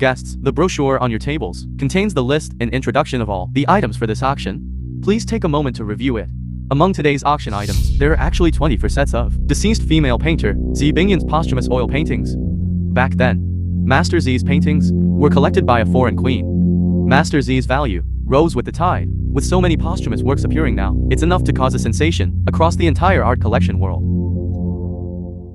Guests, the brochure on your tables contains the list and introduction of all the items for this auction. Please take a moment to review it. Among today's auction items, there are actually 24 sets of deceased female painter Zhi Bingyan's posthumous oil paintings. Back then, Master Zhi's paintings were collected by a foreign queen. Master Zhi's value rose with the tide. With so many posthumous works appearing now, it's enough to cause a sensation across the entire art collection world.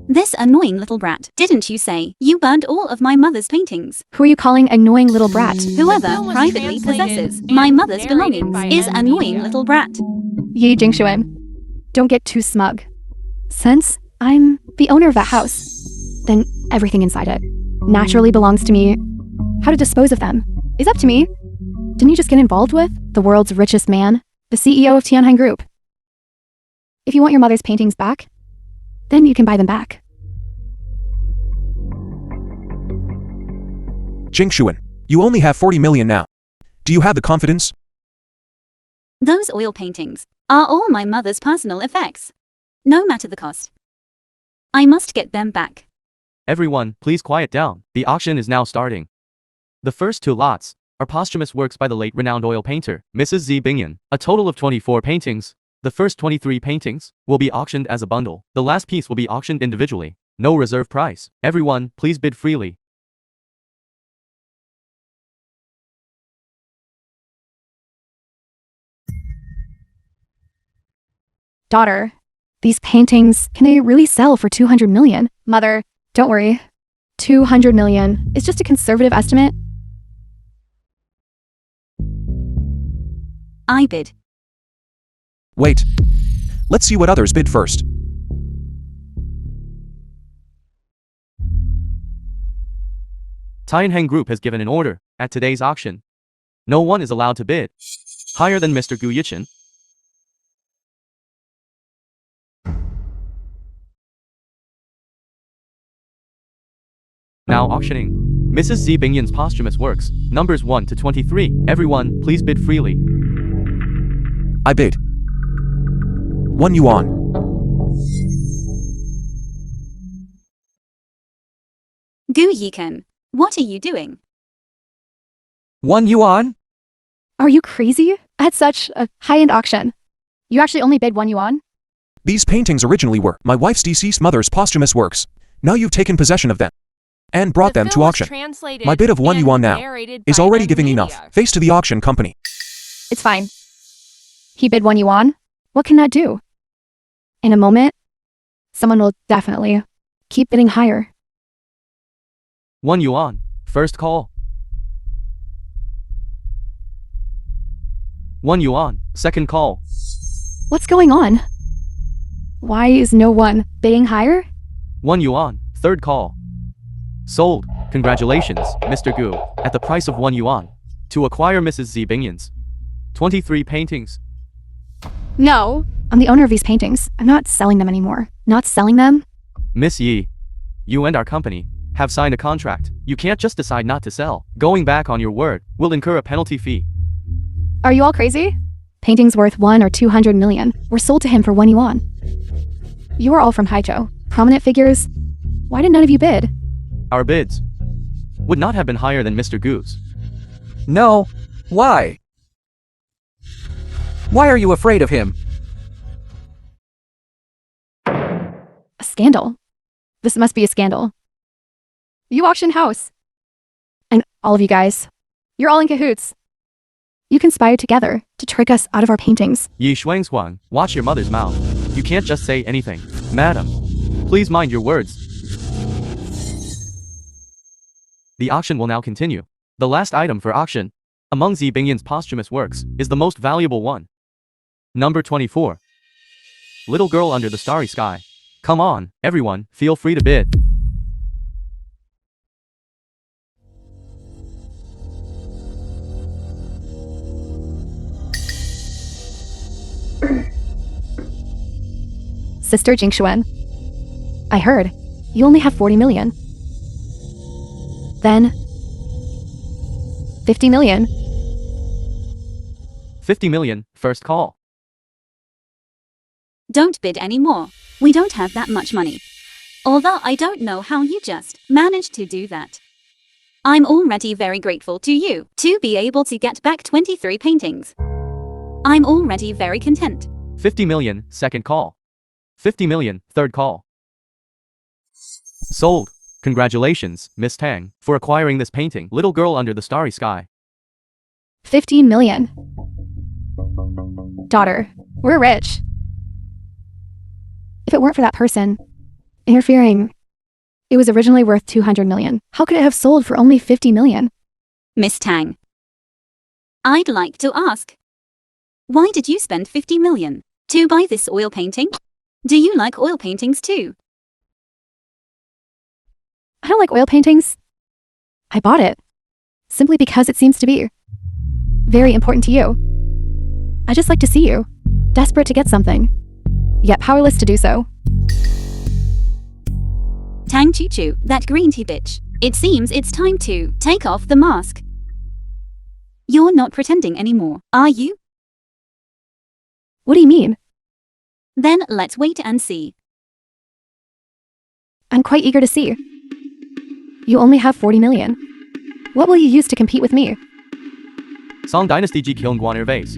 This annoying little brat. Didn't you say you burned all of my mother's paintings? Who are you calling annoying little brat? Whoever privately possesses my mother's belongings is annoying little brat. Yi Jingshuan, don't get too smug. Since I'm the owner of that house, then everything inside it naturally belongs to me. How to dispose of them is up to me. Didn't you just get involved with the world's richest man, the CEO of Tianheim Group? If you want your mother's paintings back, then you can buy them back. Jingshuan, you only have 40 million now. Do you have the confidence? Those oil paintings are all my mother's personal effects. No matter the cost. I must get them back. Everyone, please quiet down. The auction is now starting. The first two lots are posthumous works by the late renowned oil painter, Mrs. Zhi Bingyan, a total of 24 paintings. The first 23 paintings will be auctioned as a bundle. The last piece will be auctioned individually. No reserve price. Everyone, please bid freely. Daughter, these paintings, can they really sell for 200 million? Mother, don't worry. 200 million is just a conservative estimate. I bid. Wait. Let's see what others bid first. Tianheim Group has given an order at today's auction. No one is allowed to bid higher than Mr. Gu Yichin. Now auctioning Mrs. Zhi Bingyan's posthumous works, numbers 1 to 23. Everyone, please bid freely. I bid 1 yuan. Gu Yiken, what are you doing? 1 yuan? Are you crazy? At such a high-end auction, you actually only bid 1 yuan? These paintings originally were my wife's deceased mother's posthumous works. Now you've taken possession of them and brought them to auction. My bid of 1 yuan now is already giving enough face to the auction company. It's fine. He bid 1 yuan? What can that do? In a moment, someone will definitely keep bidding higher. 1 yuan. First call. 1 yuan. Second call. What's going on? Why is no one bidding higher? 1 yuan. Third call. Sold. Congratulations, Mr. Gu, at the price of 1 yuan. To acquire Mrs. Zhi Bingyan's 23 paintings. No. I'm the owner of these paintings. I'm not selling them anymore. Not selling them? Miss Yi, you and our company have signed a contract. You can't just decide not to sell. Going back on your word will incur a penalty fee. Are you all crazy? Paintings worth 1 or 200 million were sold to him for 1 yuan. You are all from Haichou, prominent figures. Why did none of you bid? Our bids would not have been higher than Mr. Gu's. No. Why? Why are you afraid of him? A scandal. This must be a scandal. You auction house. And all of you guys, you're all in cahoots. You conspired together to trick us out of our paintings. Yi Shuangshuang, watch your mother's mouth. You can't just say anything. Madam, please mind your words. The auction will now continue. The last item for auction among Zhi Bingyan's posthumous works is the most valuable one. Number 24. Little Girl Under the Starry Sky. Come on, everyone, feel free to bid. Sister Jingshuan, I heard you only have 40 million. Then 50 million. 50 million, first call. Don't bid anymore. We don't have that much money. Although I don't know how you just managed to do that. I'm already very grateful to you to be able to get back 23 paintings. I'm already very content. 50 million, second call. 50 million, third call. Sold. Congratulations, Miss Tang, for acquiring this painting, Little Girl Under the Starry Sky. 50 million. Daughter, we're rich. If it weren't for that person interfering, it was originally worth 200 million. How could it have sold for only 50 million? Miss Tang, I'd like to ask, why did you spend 50 million to buy this oil painting? Do you like oil paintings too? I don't like oil paintings. I bought it simply because it seems to be very important to you. I just like to see you, desperate to get something, yet powerless to do so. Tang Choo Choo, that green tea bitch. It seems it's time to take off the mask. You're not pretending anymore, are you? What do you mean? Then let's wait and see. I'm quite eager to see. You only have 40 million. What will you use to compete with me? Song Dynasty Ji Kyungwaner vase.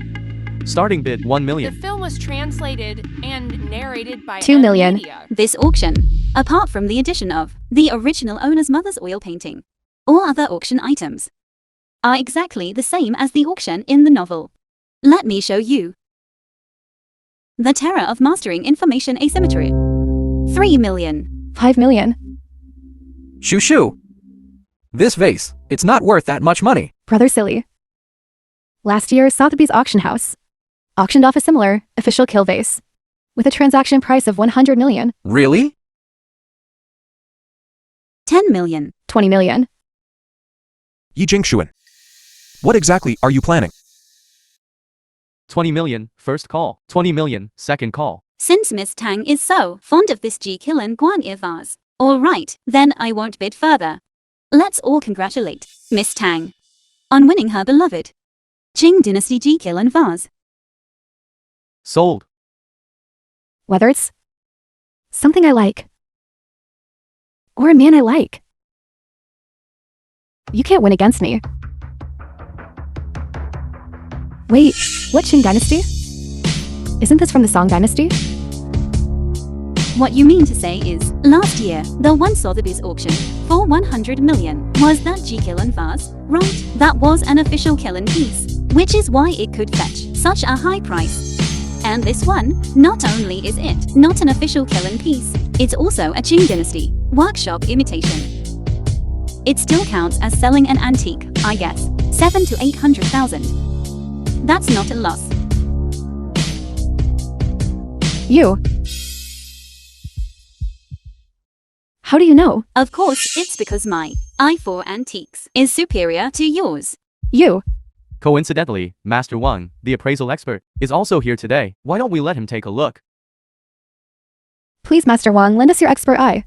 Starting bid 1 million. The film was translated and narrated by 2 million. Media. This auction, apart from the addition of the original owner's mother's oil painting, all other auction items are exactly the same as the auction in the novel. Let me show you. The terror of mastering information asymmetry. 3 million. 5 million. Shoo. This vase, it's not worth that much money. Brother silly. Last year, Sotheby's auction house auctioned off a similar official kill vase with a transaction price of 100 million. Really? 10 million. 20 million. Yi Jingshuan. What exactly are you planning? 20 million, first call. 20 million, second call. Since Miss Tang is so fond of this Ji Killen Guan vase, all right, then I won't bid further. Let's all congratulate Miss Tang on winning her beloved Qing Dynasty Ji Killen vase. Sold. Whether it's something I like or a man I like, you can't win against me. Wait, what Qing Dynasty? Isn't this from the Song Dynasty? What you mean to say is, last year, the one Sotheby's auction for 100 million was that Ji Killen vase, right? That was an official Killen piece, which is why it could fetch such a high price. And this one, not only is it not an official Killen piece, it's also a Qing Dynasty workshop imitation. It still counts as selling an antique, I guess, 700 to 800,000. That's not a loss. You. How do you know? Of course, it's because my eye for antiques is superior to yours. You. Coincidentally, Master Wang, the appraisal expert, is also here today. Why don't we let him take a look? Please, Master Wang, lend us your expert eye.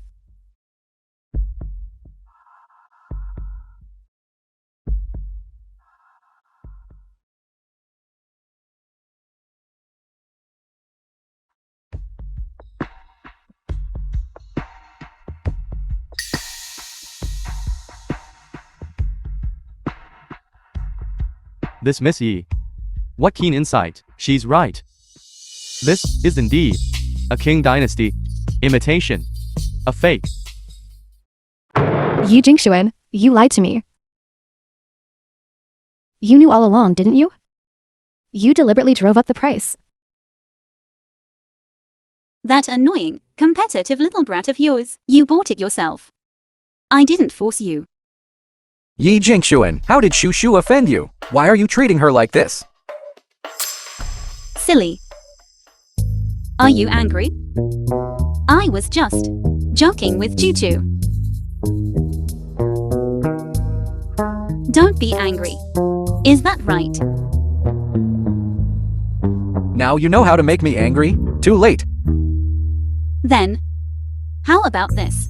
This Miss Yi. What keen insight, she's right. This is indeed a Qing Dynasty imitation. A fake. Yi Jingshuan, you lied to me. You knew all along, didn't you? You deliberately drove up the price. That annoying, competitive little brat of yours, you bought it yourself. I didn't force you. Yi Jingshuan, how did Shushu offend you? Why are you treating her like this? Silly. Are you angry? I was just joking with Choo Choo. Don't be angry. Is that right? Now you know how to make me angry? Too late. Then, how about this?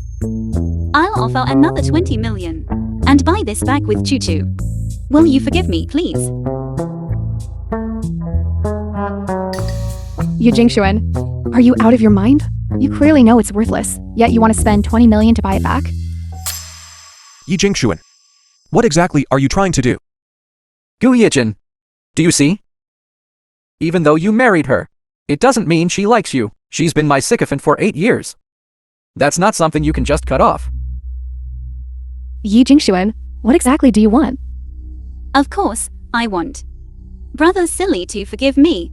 I'll offer another 20 million and buy this back with Choo Choo. Will you forgive me, please? Yi Jingshuan, are you out of your mind? You clearly know it's worthless, yet you want to spend 20 million to buy it back? Yi Jingshuan. What exactly are you trying to do? Gu Yijin. Do you see? Even though you married her, it doesn't mean she likes you. She's been my sycophant for 8 years. That's not something you can just cut off. Yi Jingshuan, what exactly do you want? Of course, I want Brother Silly to forgive me.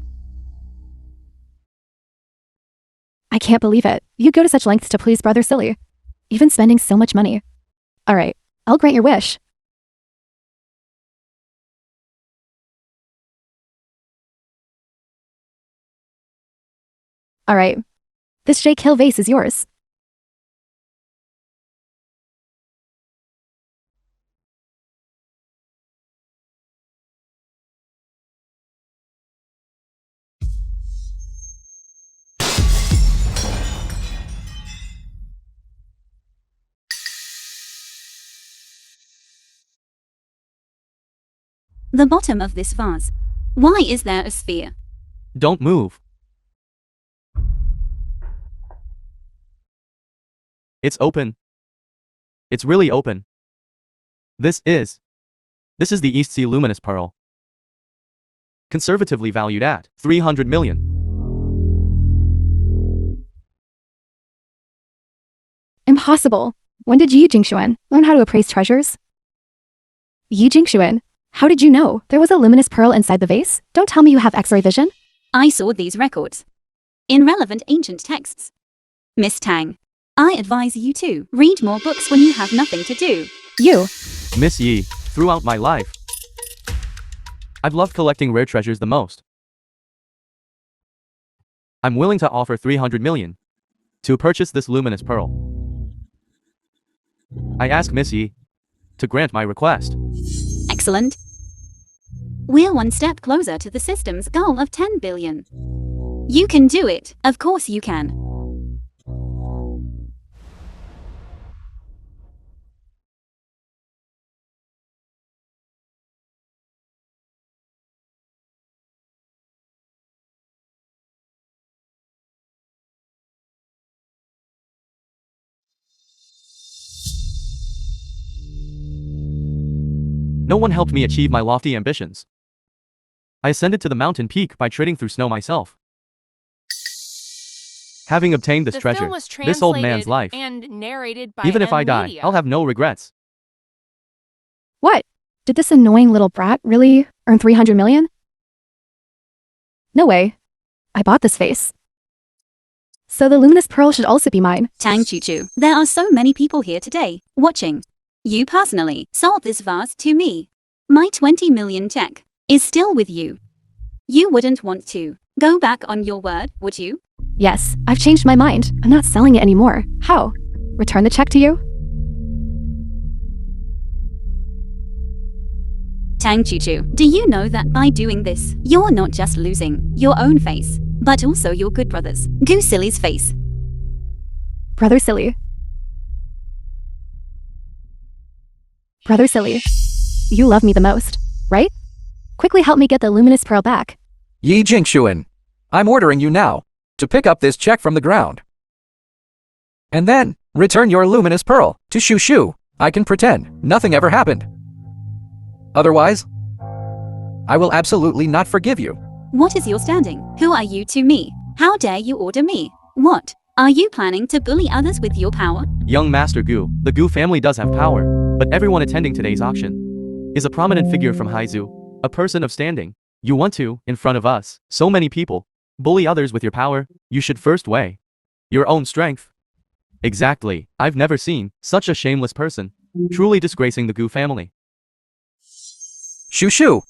I can't believe it. You go to such lengths to please Brother Silly. Even spending so much money. Alright, I'll grant your wish. Alright. This J-Kill vase is yours. The bottom of this vase. Why is there a sphere? Don't move. It's open. It's really open. This is the East Sea Luminous Pearl. Conservatively valued at 300 million. Impossible. When did Yi Jingshuan learn how to appraise treasures? Yi Jingshuan, how did you know there was a luminous pearl inside the vase? Don't tell me you have X-ray vision. I saw these records in relevant ancient texts. Miss Tang, I advise you to read more books when you have nothing to do. You. Miss Yi, throughout my life, I've loved collecting rare treasures the most. I'm willing to offer 300 million to purchase this luminous pearl. I ask Miss Yi to grant my request. Excellent. We're one step closer to the system's goal of 10 billion. You can do it. Of course you can. No one helped me achieve my lofty ambitions. I ascended to the mountain peak by treading through snow myself. Having obtained this treasure, this old man's life, and narrated by even if I die, I'll have no regrets. What? Did this annoying little brat really earn 300 million? No way. I bought this vase. So the luminous pearl should also be mine. Tang Chu, there are so many people here today, watching. You personally sold this vase to me. My 20 million check is still with you. You wouldn't want to go back on your word, would you? Yes, I've changed my mind. I'm not selling it anymore. How? Return the check to you? Tang Chu, do you know that by doing this, you're not just losing your own face, but also your good brother's, Gu Silly's face? Brother Silly. Brother Silly, you love me the most, right? Quickly help me get the luminous pearl back. Yi Jingshuan, I'm ordering you now to pick up this check from the ground. And then, return your luminous pearl to Shu Shu. I can pretend nothing ever happened. Otherwise, I will absolutely not forgive you. What is your standing? Who are you to me? How dare you order me? What? Are you planning to bully others with your power? Young Master Gu, the Gu family does have power, but everyone attending today's auction is a prominent figure from Haizu, a person of standing. You want to, in front of us, so many people, bully others with your power? You should first weigh your own strength. Exactly. I've never seen such a shameless person, truly disgracing the Gu family. Shu Shu,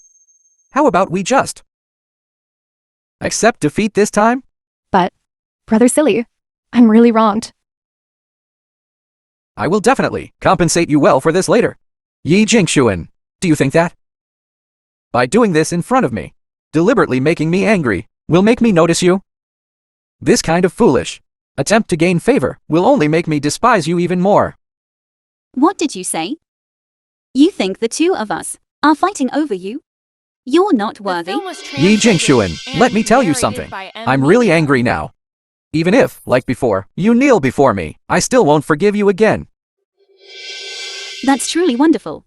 how about we just accept defeat this time? But, Brother Silly, I'm really wronged. I will definitely compensate you well for this later. Yi Jingshuan, do you think that? By doing this in front of me, deliberately making me angry, will make me notice you? This kind of foolish attempt to gain favor will only make me despise you even more. What did you say? You think the two of us are fighting over you? You're not worthy. Yi Jingshuan, let me tell you something. I'm really angry now. Even if, like before, you kneel before me, I still won't forgive you again. That's truly wonderful.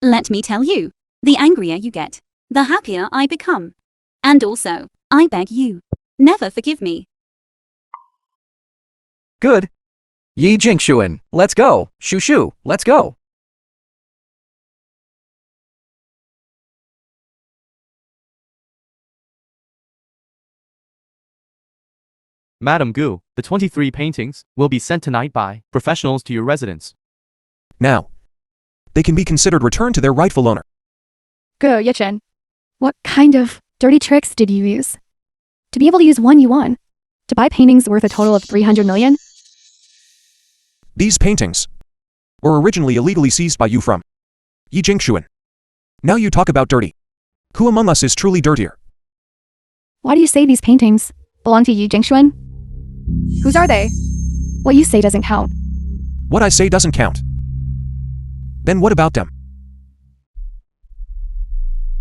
Let me tell you, the angrier you get, the happier I become. And also, I beg you, never forgive me. Good. Yi Jingshuan, let's go. Shoo shoo, let's go. Madam Gu, the 23 paintings will be sent tonight by professionals to your residence. Now, they can be considered returned to their rightful owner. Gu Yichen, what kind of dirty tricks did you use? To be able to use 1 yuan to buy paintings worth a total of 300 million? These paintings were originally illegally seized by you from Yi Jingshuan. Now you talk about dirty. Who among us is truly dirtier? Why do you say these paintings belong to Yi Jingshuan? Whose are they? What you say doesn't count. What I say doesn't count. Then what about them?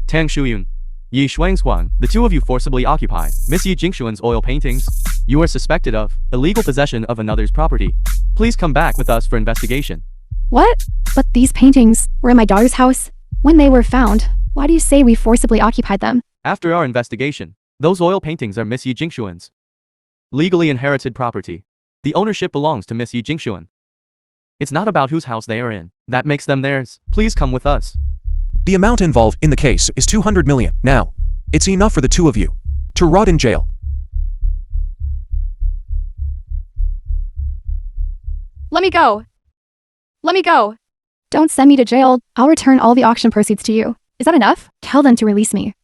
Tang Shuyun, Yi Shuanghuang, the two of you forcibly occupied Miss Yi Jingshuan's oil paintings. You are suspected of illegal possession of another's property. Please come back with us for investigation. What? But these paintings were in my daughter's house. When they were found, why do you say we forcibly occupied them? After our investigation, those oil paintings are Miss Yi Jingshuan's legally inherited property. The ownership belongs to Miss Yi Jingshuan. It's not about whose house they are in that makes them theirs. Please come with us. The amount involved in the case is 200 million. Now, it's enough for the two of you to rot in jail. Let me go. Let me go. Don't send me to jail. I'll return all the auction proceeds to you. Is that enough? Tell them to release me.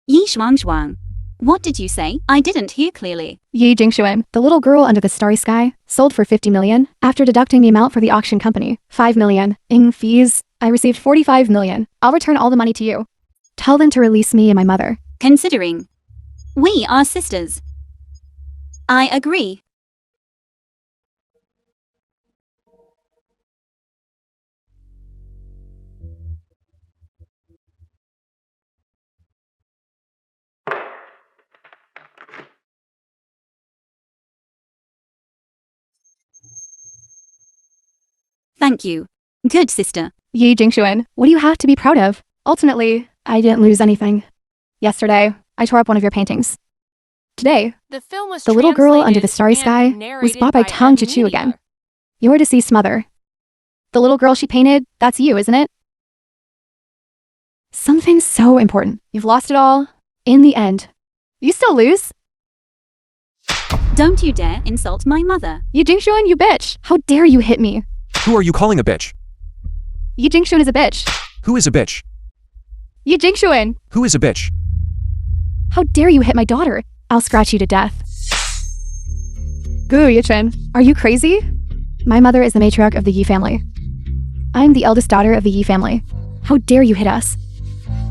Yi Shuanghuang, what did you say? I didn't hear clearly. Yi Jingshuan, the little girl under the starry sky, sold for 50 million. After deducting the amount for the auction company, 5 million. In fees, I received 45 million. I'll return all the money to you. Tell them to release me and my mother. Considering we are sisters, I agree. Thank you. Good sister. Yi Jingshuan, what do you have to be proud of? Ultimately, I didn't lose anything. Yesterday, I tore up one of your paintings. Today, The film was the little girl under the starry translated sky and was bought by narrated Tang Chichu Amelia. again. Your deceased mother. The little girl she painted, that's you, isn't it? Something so important. You've lost it all. In the end. You still lose? Don't you dare insult my mother. Yi Jingshuan, you bitch. How dare you hit me? Who are you calling a bitch? Yi Jingshuan is a bitch. Who is a bitch? Yi Jingshuan. Who is a bitch? How dare you hit my daughter? I'll scratch you to death. Gu Yichen, are you crazy? My mother is the matriarch of the Yi family. I'm the eldest daughter of the Yi family. How dare you hit us?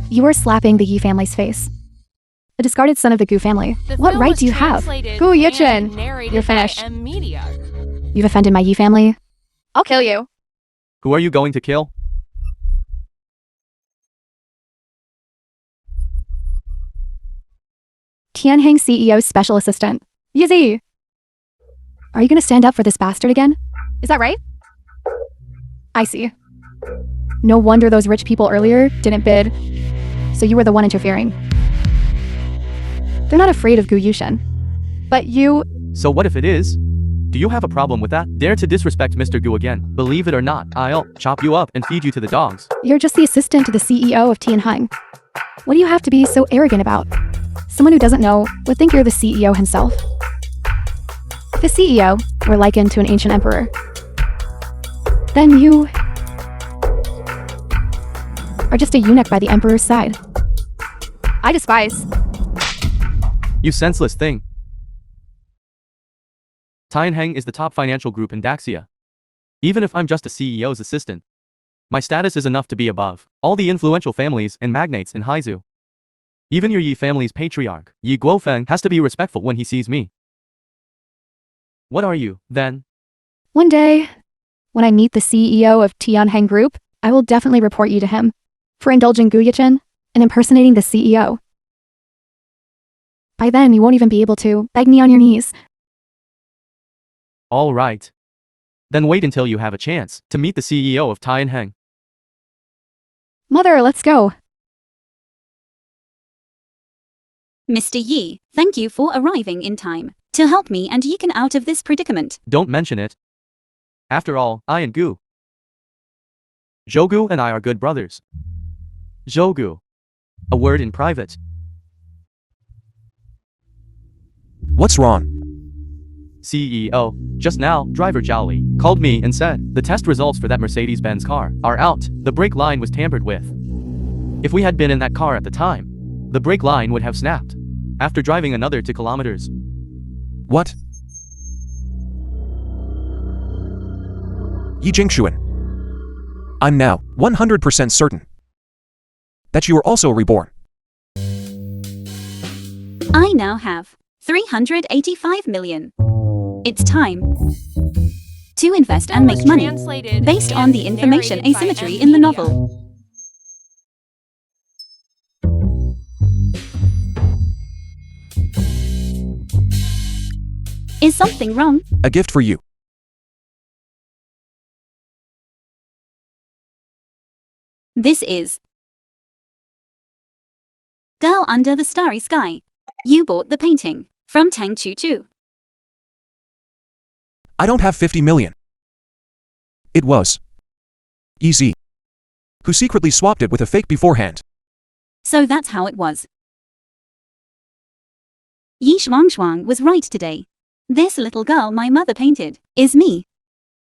You are slapping the Yi family's face. A discarded son of the Gu family. The What film right was do you have? translated Gu and Yichen, narrated you're by finished. Amelia. You've offended my Yi family. I'll kill you. Who are you going to kill? Tianheng CEO's special assistant. Yizi. Are you gonna stand up for this bastard again? Is that right? I see. No wonder those rich people earlier didn't bid. So you were the one interfering. They're not afraid of Gu Yushen. But you... So what if it is? Do you have a problem with that? Dare to disrespect Mr. Gu again. Believe it or not, I'll chop you up and feed you to the dogs. You're just the assistant to the CEO of Tianheng. What do you have to be so arrogant about? Someone who doesn't know would think you're the CEO himself. If the CEO were likened to an ancient emperor, then you are just a eunuch by the emperor's side. I despise. You senseless thing. Tianheng is the top financial group in Daxia. Even if I'm just a CEO's assistant, my status is enough to be above all the influential families and magnates in Haizu. Even your Yi family's patriarch, Yi Guofeng, has to be respectful when he sees me. What are you, then? One day, when I meet the CEO of Tianheng Group, I will definitely report you to him for indulging Gu Yichen and impersonating the CEO. By then, you won't even be able to beg me on your knees. All right. Then wait until you have a chance to meet the CEO of Tianheng. Mother, let's go. Mr. Yi, thank you for arriving in time to help me and Yikan out of this predicament. Don't mention it. After all, I and Gu, Zhougu and I are good brothers. Zhougu. A word in private. What's wrong? CEO. Just now, driver Zhao called me and said, the test results for that Mercedes-Benz car are out. The brake line was tampered with. If we had been in that car at the time, the brake line would have snapped. After driving another 2 kilometers. What? Yi Jingshuan. I'm now 100% certain that you are also reborn. I now have 385 million. It's time to invest and make money based on the information asymmetry in the novel. Is something wrong? A gift for you. This is Girl Under the Starry Sky. You bought the painting from Tang Chu Chu. I don't have 50 million. It was Easy, who secretly swapped it with a fake beforehand. So that's how it was. Yi Shuang was right today. This little girl my mother painted is me.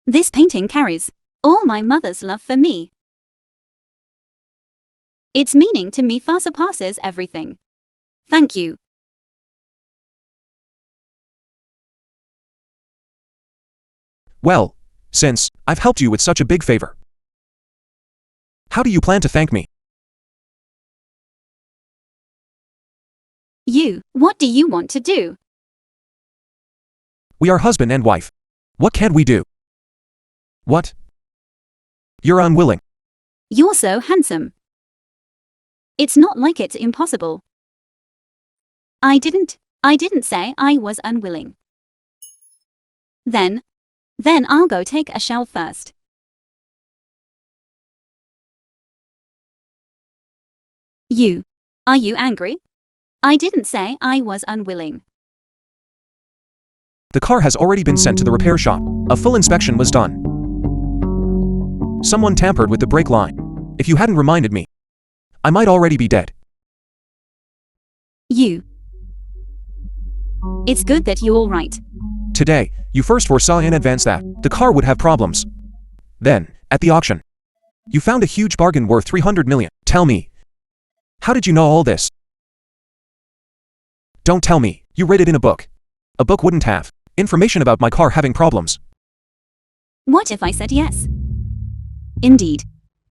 This painting carries all my mother's love for me. Its meaning to me far surpasses everything. Thank you. Well, since I've helped you with such a big favor, how do you plan to thank me? What do you want to do? We are husband and wife. What can we do? What? You're unwilling. You're so handsome. It's not like it's impossible. I didn't say I was unwilling. Then I'll go take a shower first. Are you angry? I didn't say I was unwilling. The car has already been sent to the repair shop. A full inspection was done. Someone tampered with the brake line. If you hadn't reminded me, I might already be dead. It's good that you're all right. Today, you first foresaw in advance that the car would have problems. Then, at the auction, you found a huge bargain worth 300 million. Tell me, how did you know all this? Don't tell me, you read it in a book. A book wouldn't have information about my car having problems. What if I said yes? Indeed,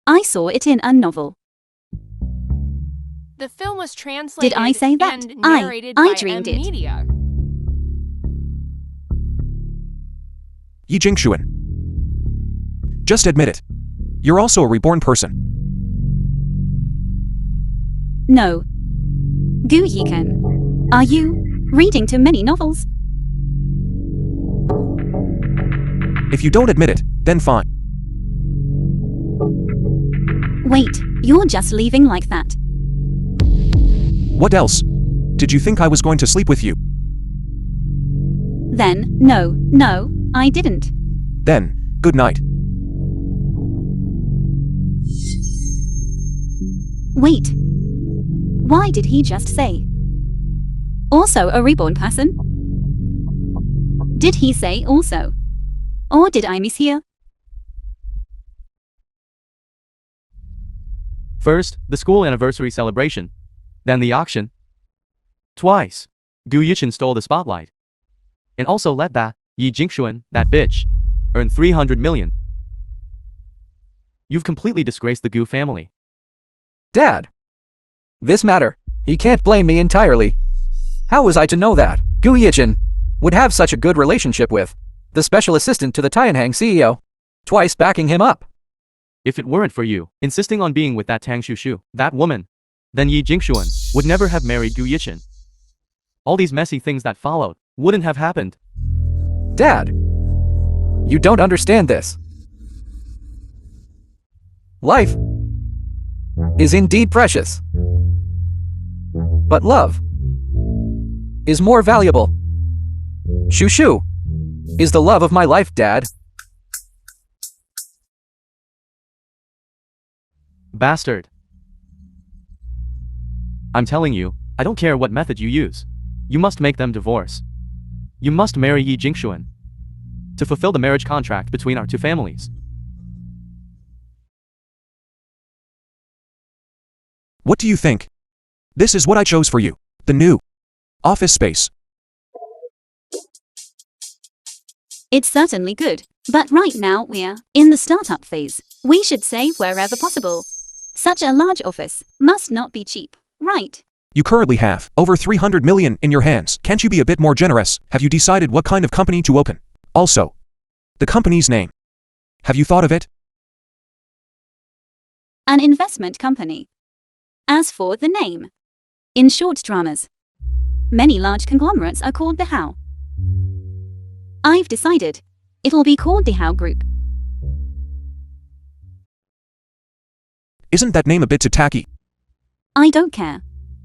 I saw it in a novel. The film was translated Did I say that? and narrated I by dreamed M it. Media. Yi Jingshuan. Just admit it. You're also a reborn person. No. Gu Yikan. Are you reading too many novels? If you don't admit it, then fine. Wait, you're just leaving like that. What else? Did you think I was going to sleep with you? Then, no, I didn't. Then, good night. Wait. Why did he just say? Also a reborn person? Did he say also? Or did I mishear? First, the school anniversary celebration. Then the auction. Twice, Gu Yichen stole the spotlight. And also let that Yi Jingshuan, that bitch, earn 300 million. You've completely disgraced the Gu family. Dad! This matter, he can't blame me entirely. How was I to know that Gu Yichen would have such a good relationship with the special assistant to the Tianheng CEO, twice backing him up? If it weren't for you insisting on being with that Tang Shushu, that woman, then Yi Jingshuan would never have married Gu Yichen. All these messy things that followed wouldn't have happened. Dad! You don't understand this. Life is indeed precious. But love is more valuable. Shushu is the love of my life, Dad. Bastard. I'm telling you, I don't care what method you use. You must make them divorce. You must marry Yi Jingshuan to fulfill the marriage contract between our two families. What do you think? This is what I chose for you. The new office space. It's certainly good, but right now we're in the startup phase. We should save wherever possible. Such a large office must not be cheap, right? You currently have over 300 million in your hands. Can't you be a bit more generous? Have you decided what kind of company to open? Also, the company's name. Have you thought of it? An investment company. As for the name, in short dramas, many large conglomerates are called Dehao. I've decided it'll be called Dehao Group. Isn't that name a bit too tacky? I don't care.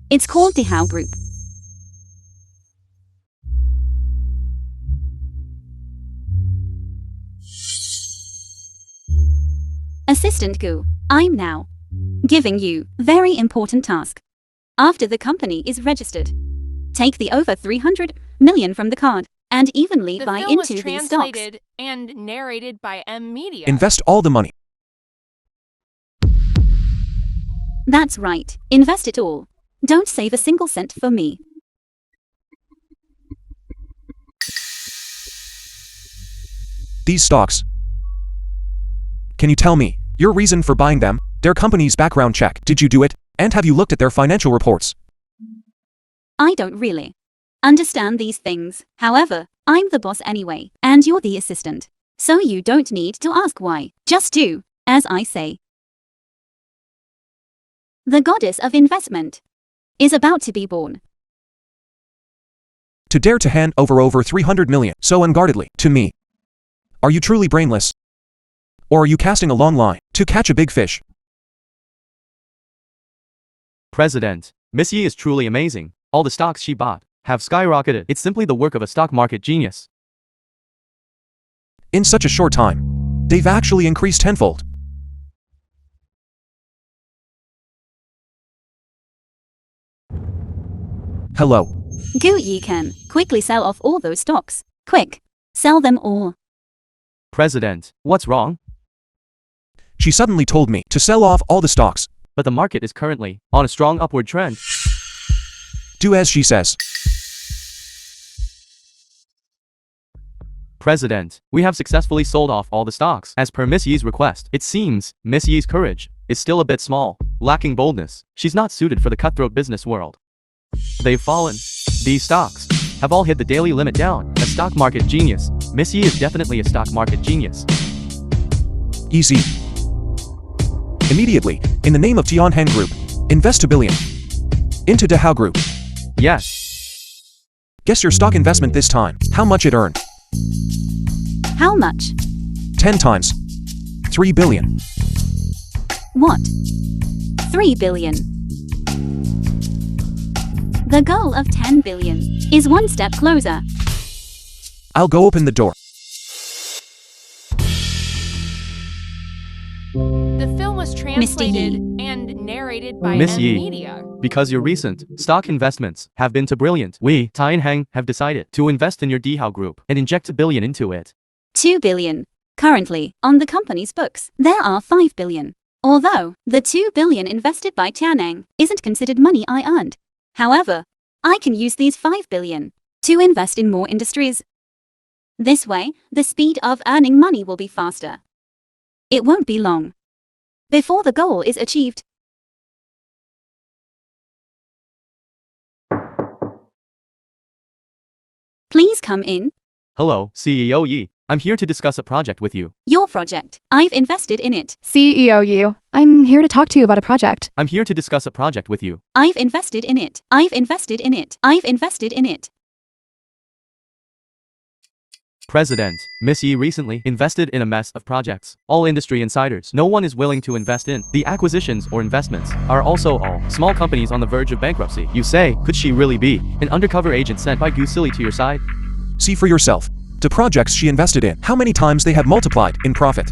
It's called Dehao Group. Assistant Gu, I'm now giving you very important task. After the company is registered, take the over 300 million from the card and evenly buy into these stocks. Translated and narrated by M Media. Invest all the money. That's right. Invest it all. Don't save a single cent for me. These stocks. Can you tell me your reason for buying them? Their company's background check. Did you do it? And have you looked at their financial reports? I don't really understand these things. However, I'm the boss anyway, and you're the assistant. So you don't need to ask why. Just do as I say. The goddess of investment is about to be born. To dare to hand over 300 million so unguardedly to me. Are you truly brainless? Or are you casting a long line to catch a big fish? President, Miss Yi is truly amazing. All the stocks she bought have skyrocketed. It's simply the work of a stock market genius. In such a short time, they've actually increased tenfold. Hello. Gu Yi can quickly sell off all those stocks. Quick, sell them all. President, what's wrong? She suddenly told me to sell off all the stocks. But the market is currently on a strong upward trend. Do as she says. President, we have successfully sold off all the stocks. As per Miss Yi's request, it seems Miss Yi's courage is still a bit small, lacking boldness. She's not suited for the cutthroat business world. They've fallen. These stocks have all hit the daily limit down. A stock market genius. Miss Yi is definitely a stock market genius. Easy. Immediately, in the name of Tianhan Group, invest $1 billion into Dehao Group. Yes. Guess your stock investment this time. How much it earned? How much? 10 times. 3 billion. What? 3 billion. The goal of 10 billion is one step closer. I'll go open the door. The film was translated and narrated by Miss M Yi, Media. because your recent stock investments have been too brilliant, we, Tianheng, have decided to invest in your Dehao Group and inject $1 billion into it. 2 billion. Currently, on the company's books, there are 5 billion. Although, the 2 billion invested by Tianeng isn't considered money I earned. However, I can use these 5 billion to invest in more industries. This way, the speed of earning money will be faster. It won't be long before the goal is achieved. Please come in. Hello, CEO Yi. I'm here to discuss a project with you. Your project. I've invested in it. CEO Yu, I'm here to talk to you about a project. I'm here to discuss a project with you. I've invested in it. I've invested in it. I've invested in it. President, Miss Yi recently invested in a mess of projects. All industry insiders. No one is willing to invest in. The acquisitions or investments are also all small companies on the verge of bankruptcy. You say, could she really be an undercover agent sent by Gu Silly to your side? See for yourself. The projects she invested in, how many times they have multiplied in profit.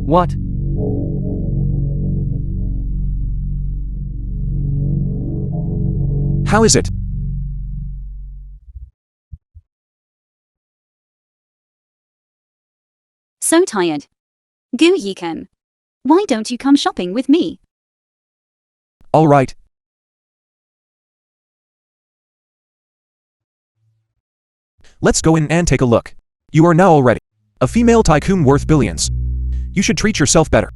What? How is it? So tired. Gu Yiken. Why don't you come shopping with me? All right. Let's go in and take a look. You are now already a female tycoon worth billions. You should treat yourself better.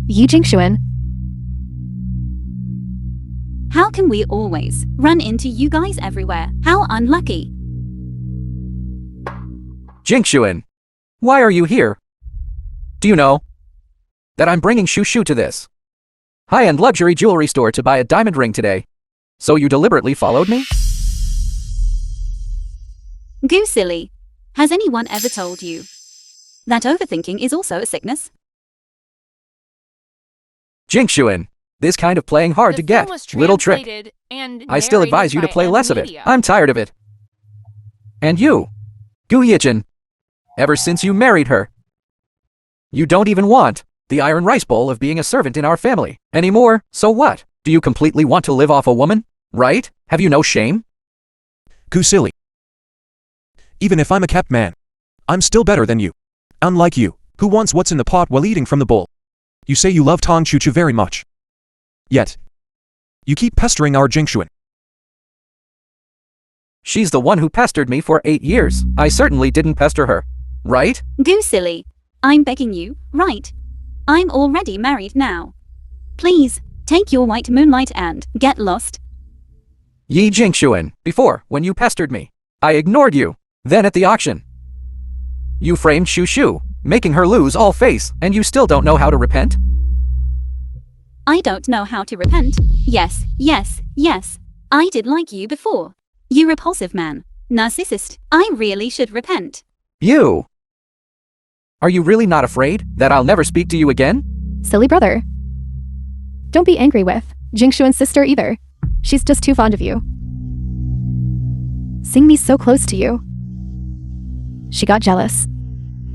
Yi Jingshuan. How can we always run into you guys everywhere? How unlucky. Jingshuan, why are you here? Do you know that I'm bringing Shushu to this high-end luxury jewelry store to buy a diamond ring today? So you deliberately followed me? Gu Silly. Has anyone ever told you that overthinking is also a sickness? Jingshuan, this kind of playing hard to get, little trick. I still advise you to play less of it. I'm tired of it. And you, Gu Yichin, ever since you married her, you don't even want the iron rice bowl of being a servant in our family anymore. So what? Do you completely want to live off a woman? Right? Have you no shame? Gu Silly. Even if I'm a kept man, I'm still better than you. Unlike you, who wants what's in the pot while eating from the bowl. You say you love Tong Chuchu very much. Yet, you keep pestering our Jingshuan. She's the one who pestered me for 8 years. I certainly didn't pester her. Right? Gu Silly. I'm begging you, right? I'm already married now. Please, take your white moonlight and get lost. Yi Jingshuan, before, when you pestered me, I ignored you. Then at the auction, you framed Shushu, making her lose all face, and you still don't know how to repent? I don't know how to repent. Yes, yes, yes. I did like you before. You repulsive man. Narcissist. I really should repent. You! Are you really not afraid that I'll never speak to you again? Silly brother. Don't be angry with Jingshuan's sister either. She's just too fond of you. Seeing me so close to you. She got jealous.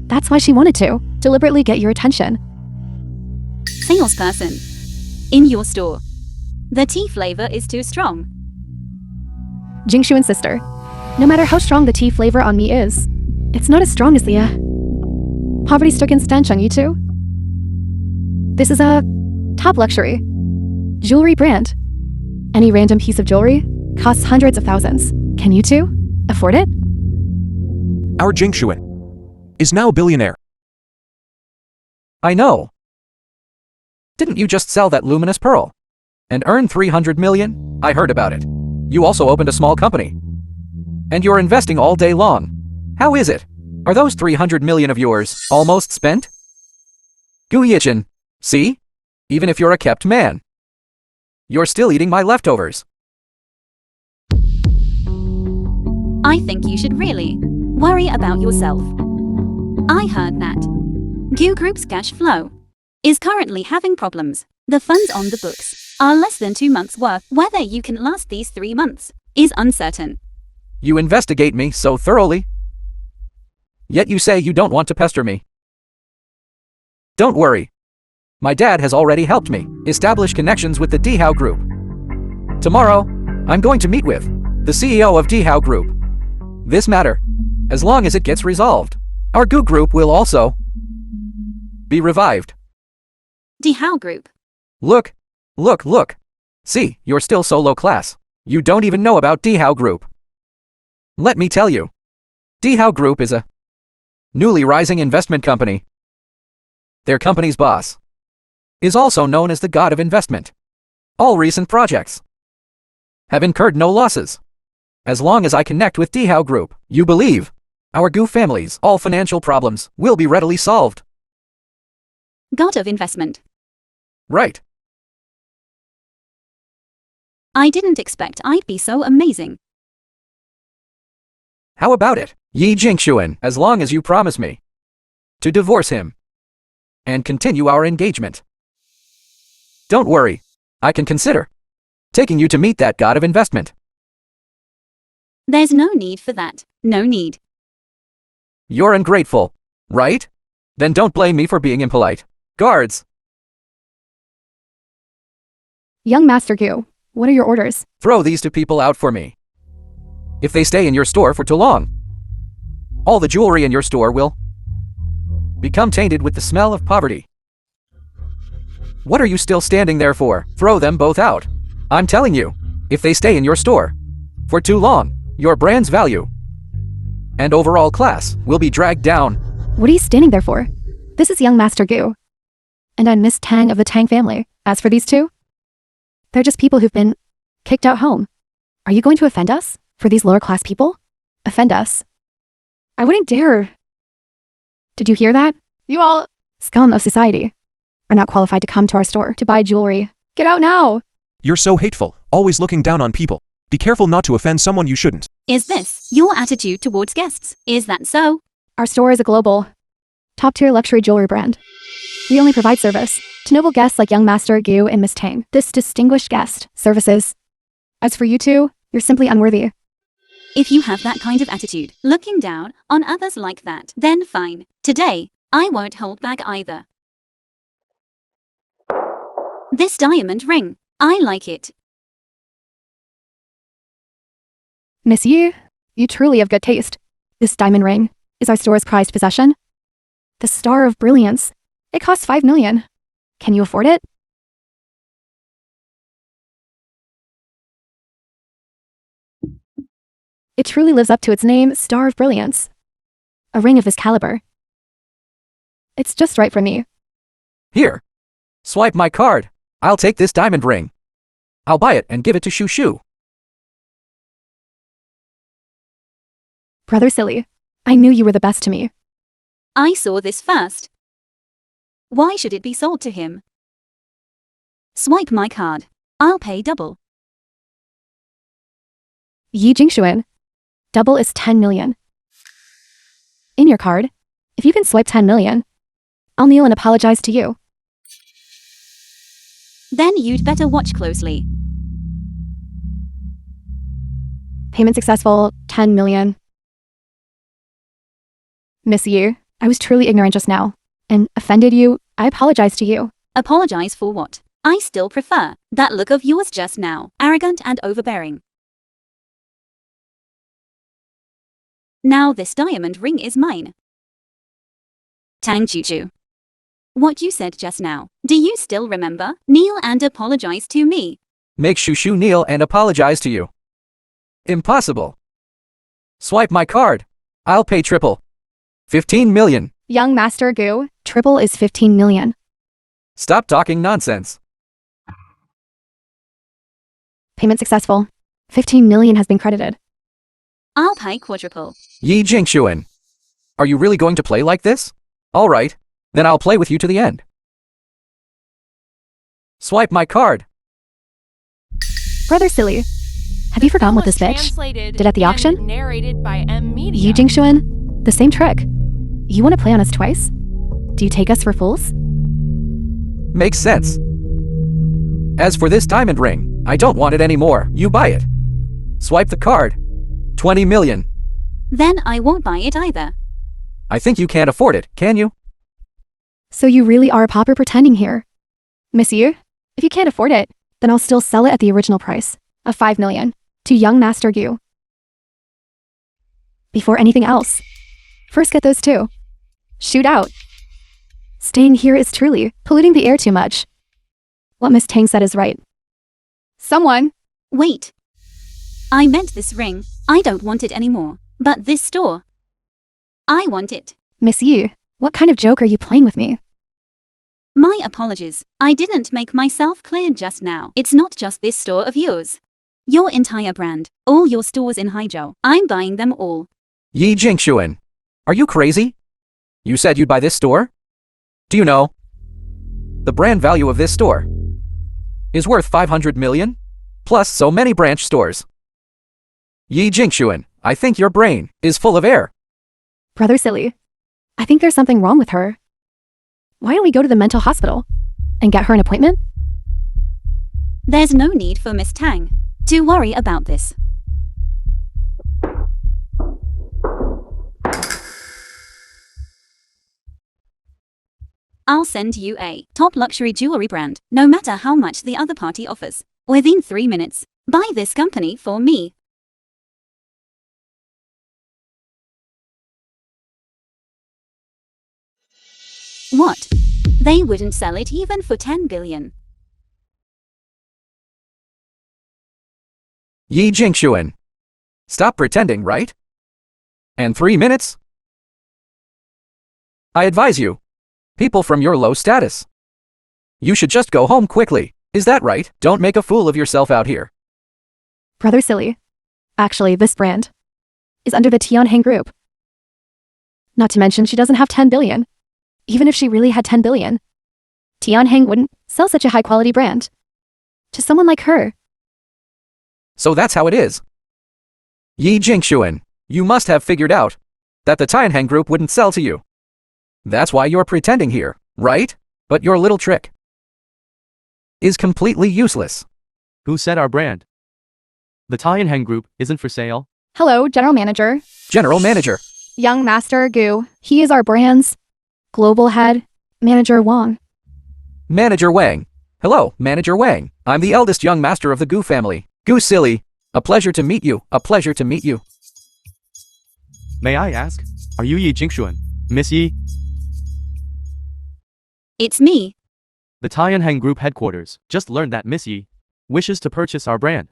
That's why she wanted to deliberately get your attention. Salesperson. In your store. The tea flavor is too strong. Jingshuan's sister. No matter how strong the tea flavor on me is, it's not as strong as the poverty-stricken stench on you two. This is a top luxury jewelry brand. Any random piece of jewelry costs hundreds of thousands. Can you two afford it? Our Jingshuan is now a billionaire. I know. Didn't you just sell that luminous pearl and earn 300 million? I heard about it. You also opened a small company. And you're investing all day long. How is it? Are those 300 million of yours almost spent? Gu Yichin, see? Even if you're a kept man, you're still eating my leftovers. I think you should really worry about yourself. I heard that Gu Group's cash flow is currently having problems. The funds on the books are less than 2 months' worth. Whether you can last these 3 months is uncertain. You investigate me so thoroughly, yet you say you don't want to pester me. Don't worry. My dad has already helped me establish connections with the Dehao Group. Tomorrow, I'm going to meet with the CEO of Dehao Group. This matter, as long as it gets resolved, our Gu Group will also be revived. Dehao Group. Look, look, look. See, you're still so low class. You don't even know about Dehao Group. Let me tell you. Dehao Group is a newly rising investment company. Their company's boss is also known as the god of investment. All recent projects have incurred no losses. As long as I connect with Dehao Group, you believe Our Gu family's all financial problems will be readily solved. God of investment. Right. I didn't expect I'd be so amazing. How about it, Yi Jingshuan, as long as you promise me to divorce him and continue our engagement? Don't worry, I can consider taking you to meet that god of investment. There's no need for that. No need. You're ungrateful, right? Then don't blame me for being impolite. Guards, Young Master Gu, what are your orders? throw these two people out for me. If they stay in your store for too long, all the jewelry in your store will become tainted with the smell of poverty. What are you still standing there for? Throw them both out. I'm telling you, if they stay in your store for too long, your brand's value and overall class will be dragged down. What are you standing there for? This is young Master Gu. And I'm Miss Tang of the Tang family. As for these two, they're just people who've been kicked out home. Are you going to offend us? For these lower class people? Offend us? I wouldn't dare. Did you hear that? You all, scum of society, are not qualified to come to our store to buy jewelry. Get out now! You're so hateful, always looking down on people. Be careful not to offend someone you shouldn't. Is this your attitude towards guests? Is that so? Our store is a global, top-tier luxury jewelry brand. We only provide service to noble guests like young Master Gu and Miss Tang. This distinguished guest services. As for you two, you're simply unworthy. If you have that kind of attitude, looking down on others like that, then fine. Today, I won't hold back either. This diamond ring, I like it. Miss Yu, you truly have good taste. This diamond ring is our store's prized possession. The Star of Brilliance. It costs 5 million. Can you afford it? It truly lives up to its name, Star of Brilliance. A ring of this caliber. It's just right for me. Here, swipe my card. I'll take this diamond ring. I'll buy it and give it to Shu Shu. Brother Silly, I knew you were the best to me. I saw this first. Why should it be sold to him? Swipe my card. I'll pay double. Yi Jingshuan. Double is 10 million. In your card, if you can swipe 10 million, I'll kneel and apologize to you. Then you'd better watch closely. Payment successful, 10 million. Miss Yu, I was truly ignorant just now, and offended you. I apologize to you. Apologize for what? I still prefer that look of yours just now, arrogant and overbearing. Now this diamond ring is mine. Tang Chuchu. What you said just now, do you still remember? Kneel and apologize to me. Make Shu Shu kneel and apologize to you. Impossible. Swipe my card. I'll pay triple. 15 million. Young Master Gu, triple is 15 million. Stop talking nonsense. Payment successful. 15 million has been credited. I'll pay quadruple. Yi Jingshuan. Are you really going to play like this? All right, then I'll play with you to the end. Swipe my card. Brother Silly, have you forgotten what this bitch did at the auction? Narrated by M Media. Yi Jingshuan, the same trick. You want to play on us twice? Do you take us for fools? Makes sense. As for this diamond ring, I don't want it anymore. You buy it. Swipe the card. 20 million. Then I won't buy it either. I think you can't afford it, can you? So you really are a pauper pretending here. Miss Yu, if you can't afford it, then I'll still sell it at the original price of 5 million to young Master Gu. Before anything else, first get those two. Shoot out. Staying here is truly polluting the air too much. What Miss Tang said is right. Someone! Wait. I meant this ring. I don't want it anymore. But this store. I want it. Miss Yu, what kind of joke are you playing with me? My apologies. I didn't make myself clear just now. It's not just this store of yours. Your entire brand. All your stores in Haizhou. I'm buying them all. Yi Jingshuan, Are you crazy? You said you'd buy this store? Do you know? The brand value of this store is worth 500 million? Plus so many branch stores. Yi Jingshuan, I think your brain is full of air. Brother Silly, I think there's something wrong with her. Why don't we go to the mental hospital and get her an appointment? There's no need for Miss Tang to worry about this. I'll send you a top luxury jewelry brand, no matter how much the other party offers. Within 3 minutes, buy this company for me. What? They wouldn't sell it even for 10 billion. Yi Jingshuan. Stop pretending, right? And 3 minutes? I advise you. People from your low status. You should just go home quickly. Is that right? Don't make a fool of yourself out here. Brother Silly, actually, this brand is under the Tianheng Group. Not to mention she doesn't have 10 billion. Even if she really had 10 billion, Tianheng wouldn't sell such a high-quality brand to someone like her. So that's how it is. Yi Jingshuan, you must have figured out that the Tianheng Group wouldn't sell to you. That's why you're pretending here, right? But your little trick is completely useless. Who said our brand? The Tianheng Group isn't for sale. Hello, General Manager. General Manager. Young Master Gu. He is our brand's global head, Manager Wang. Manager Wang. Hello, Manager Wang. I'm the eldest young master of the Gu family. Gu Silly. A pleasure to meet you. A pleasure to meet you. May I ask, are you Yi Jingshuan, Miss Yi? It's me. The Tianheng Group headquarters just learned that Miss Yi wishes to purchase our brand.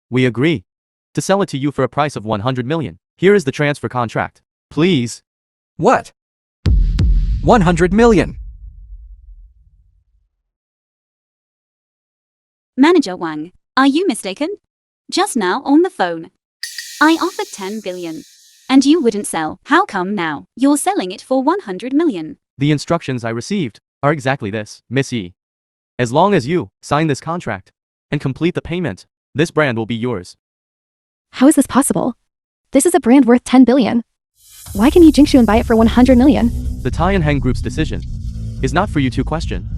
We agree to sell it to you for a price of 100 million. Here is the transfer contract. Please. What? 100 million. Manager Wang, are you mistaken? Just now on the phone, I offered 10 billion. And you wouldn't sell. How come now you're selling it for 100 million? The instructions I received are exactly this, Miss Yi. As long as you sign this contract and complete the payment, this brand will be yours. How is this possible? This is a brand worth 10 billion. Why can Yi Jingshuan buy it for 100 million? The Tianheng Group's decision is not for you to question.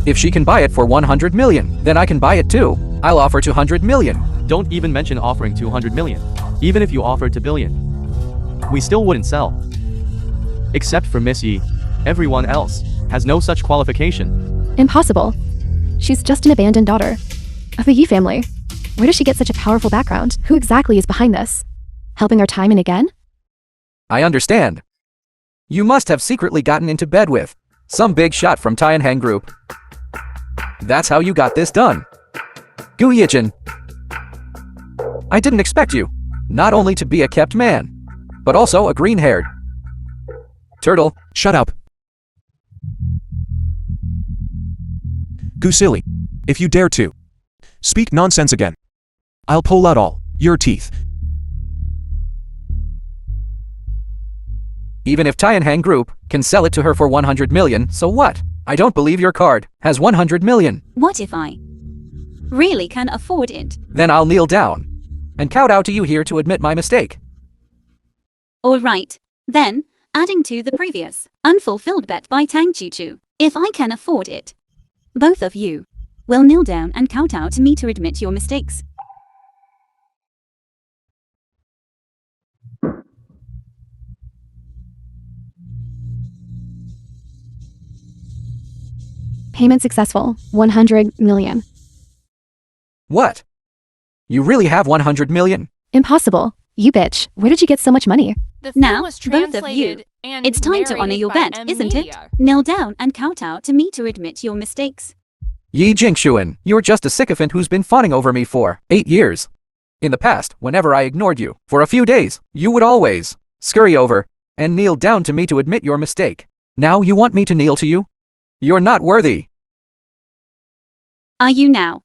If she can buy it for 100 million, then I can buy it too. I'll offer 200 million. Don't even mention offering 200 million. Even if you offered 2 billion, we still wouldn't sell. Except for Miss Yi. Everyone else has no such qualification. Impossible. She's just an abandoned daughter of the Yi family. Where does she get such a powerful background? Who exactly is behind this? Helping her time and again? I understand. You must have secretly gotten into bed with some big shot from Tianheng Group. That's how you got this done. Gu Yijin. I didn't expect you not only to be a kept man, but also a green-haired turtle. Shut up. Gu Silly. If you dare to speak nonsense again, I'll pull out all your teeth. Even if Tianheng Group can sell it to her for 100 million, so what? I don't believe your card has 100 million. What if I really can afford it? Then I'll kneel down and kowtow to you here to admit my mistake. All right. Then, adding to the previous unfulfilled bet by Tang Chuchu, if I can afford it, both of you will kneel down and kowtow to me to admit your mistakes. Payment successful. 100 million. What? You really have 100 million? Impossible. You bitch. Where did you get so much money? The film Now, was both of you, translated and it's time to honor narrated your by bet, isn't it? Emilia. Kneel down and kowtow to me to admit your mistakes. Yi Jingshuan, you're just a sycophant who's been fawning over me for 8 years. In the past, whenever I ignored you for a few days, you would always scurry over and kneel down to me to admit your mistake. Now you want me to kneel to you? You're not worthy. Are you now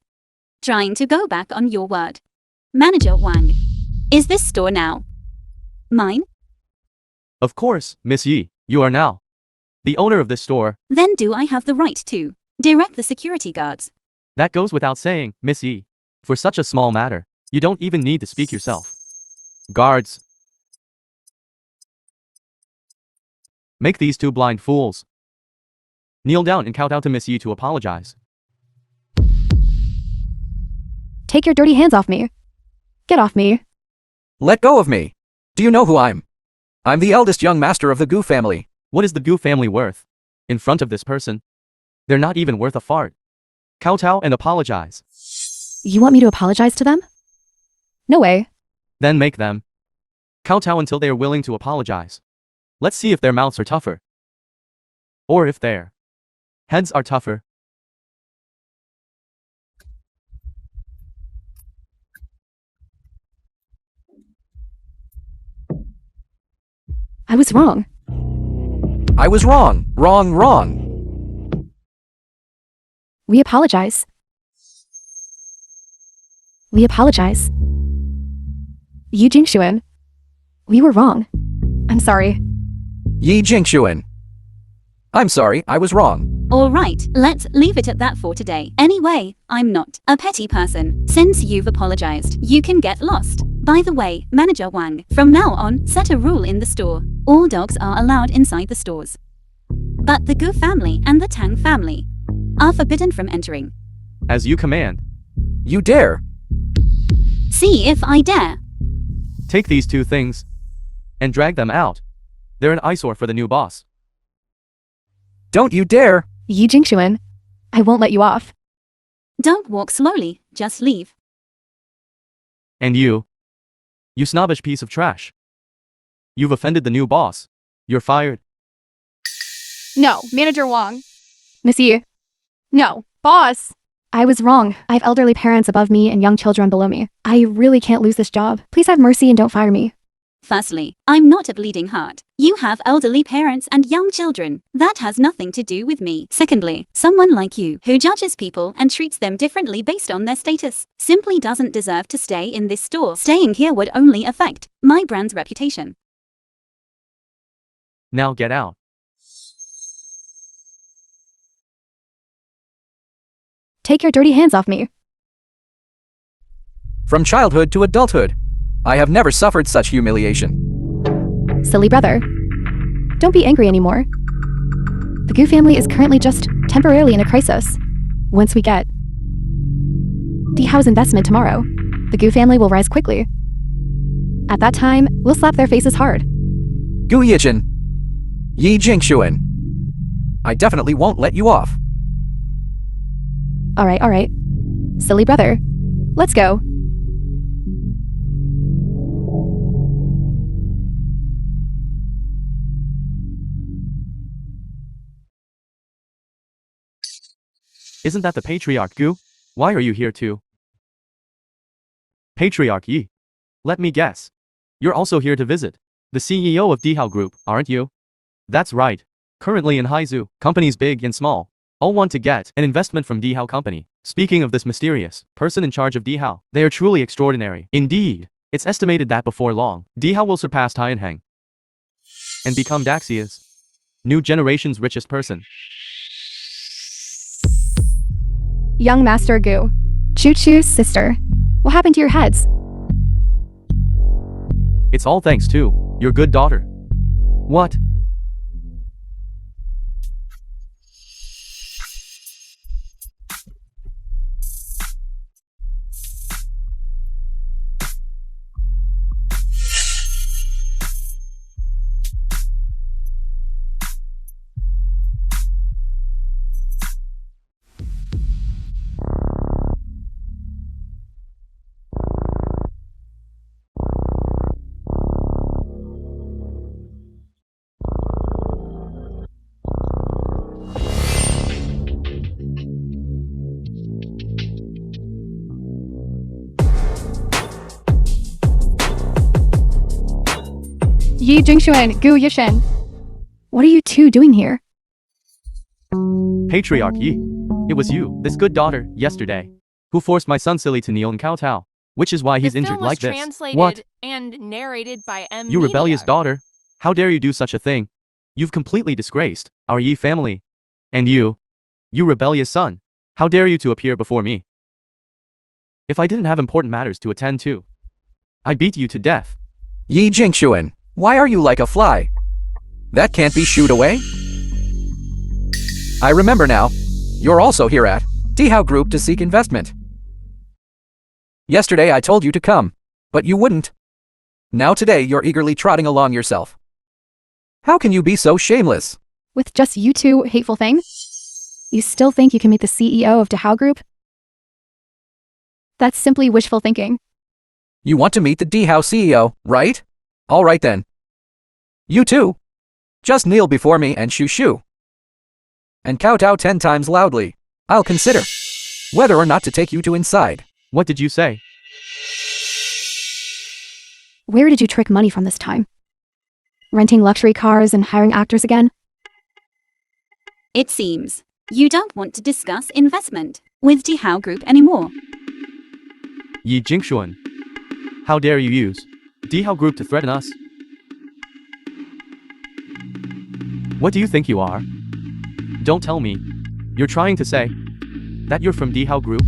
trying to go back on your word? Manager Wang, is this store now mine? Of course, Miss Yi, you are now the owner of this store. Then do I have the right to direct the security guards? That goes without saying, Miss Yi. For such a small matter, you don't even need to speak yourself. Guards, make these two blind fools kneel down and kowtow to Miss Yi to apologize. Take your dirty hands off me. Get off me. Let go of me. Do you know who I'm? I'm the eldest young master of the Gu family. What is the Gu family worth? In front of this person, they're not even worth a fart. Kowtow and apologize. You want me to apologize to them? No way. Then make them kowtow until they are willing to apologize. Let's see if their mouths are tougher. Or if their heads are tougher. I was wrong. I was wrong. Wrong. We apologize. We apologize. Yu Jingshuan. We were wrong. I'm sorry. Yi Jingshuan. I'm sorry, I was wrong. Alright, let's leave it at that for today. Anyway, I'm not a petty person. Since you've apologized, you can get lost. By the way, Manager Wang, from now on, set a rule in the store. All dogs are allowed inside the stores. But the Gu family and the Tang family are forbidden from entering. As you command. You dare. See if I dare. Take these two things and drag them out. They're an eyesore for the new boss. Don't you dare. Yu Jingshuan. I won't let you off. Don't walk slowly, just leave. And you snobbish piece of trash. You've offended the new boss. You're fired. No, Manager Wang. Miss Yi. No, boss. I was wrong. I have elderly parents above me and young children below me. I really can't lose this job. Please have mercy and don't fire me. Firstly, I'm not a bleeding heart. You have elderly parents and young children. That has nothing to do with me. Secondly, someone like you, who judges people and treats them differently based on their status, simply doesn't deserve to stay in this store. Staying here would only affect my brand's reputation. Now get out. Take your dirty hands off me. From childhood to adulthood, I have never suffered such humiliation. Silly brother. Don't be angry anymore. The Gu family is currently just temporarily in a crisis. Once we get Dehao's investment tomorrow, the Gu family will rise quickly. At that time, we'll slap their faces hard. Gu Yijin. Yi Jingshuan. I definitely won't let you off. Alright. Silly brother. Let's go. Isn't that the Patriarch Gu? Why are you here too? Patriarch Yi. Let me guess. You're also here to visit the CEO of Dehao Group, aren't you? That's right. Currently in Haizu, companies big and small all want to get an investment from Dehao Company. Speaking of this mysterious person in charge of Dehao, they are truly extraordinary. Indeed, it's estimated that before long, Dehao will surpass Tianheng and become Daxia's new generation's richest person. Young Master Gu. Choo-choo's sister. What happened to your heads? It's all thanks to your good daughter. What? Yi Jingshuan, Gu Yishen. What are you two doing here? Patriarch Yi. It was you, this good daughter, yesterday, who forced my son Silly to kneel and kowtow, which is why he's The injured film was like this. translated What? and narrated by M. You rebellious daughter. How dare you do such a thing? You've completely disgraced our Yi family. And you rebellious son, how dare you to appear before me? If I didn't have important matters to attend to, I'd beat you to death. Yi Jingshuan, why are you like a fly? That can't be shooed away? I remember now. You're also here at Dehao Group to seek investment. Yesterday I told you to come, but you wouldn't. Now today you're eagerly trotting along yourself. How can you be so shameless? With just you two hateful thing? You still think you can meet the CEO of Dehao Group? That's simply wishful thinking. You want to meet the Dehao CEO, right? All right then. You too. Just kneel before me and shoo. And kowtow 10 times loudly. I'll consider whether or not to take you to inside. What did you say? Where did you trick money from this time? Renting luxury cars and hiring actors again? It seems you don't want to discuss investment with Dehao Group anymore. Yi Jingshuan, how dare you use Dehao Group to threaten us? What do you think you are? Don't tell me you're trying to say that you're from Dehao Group?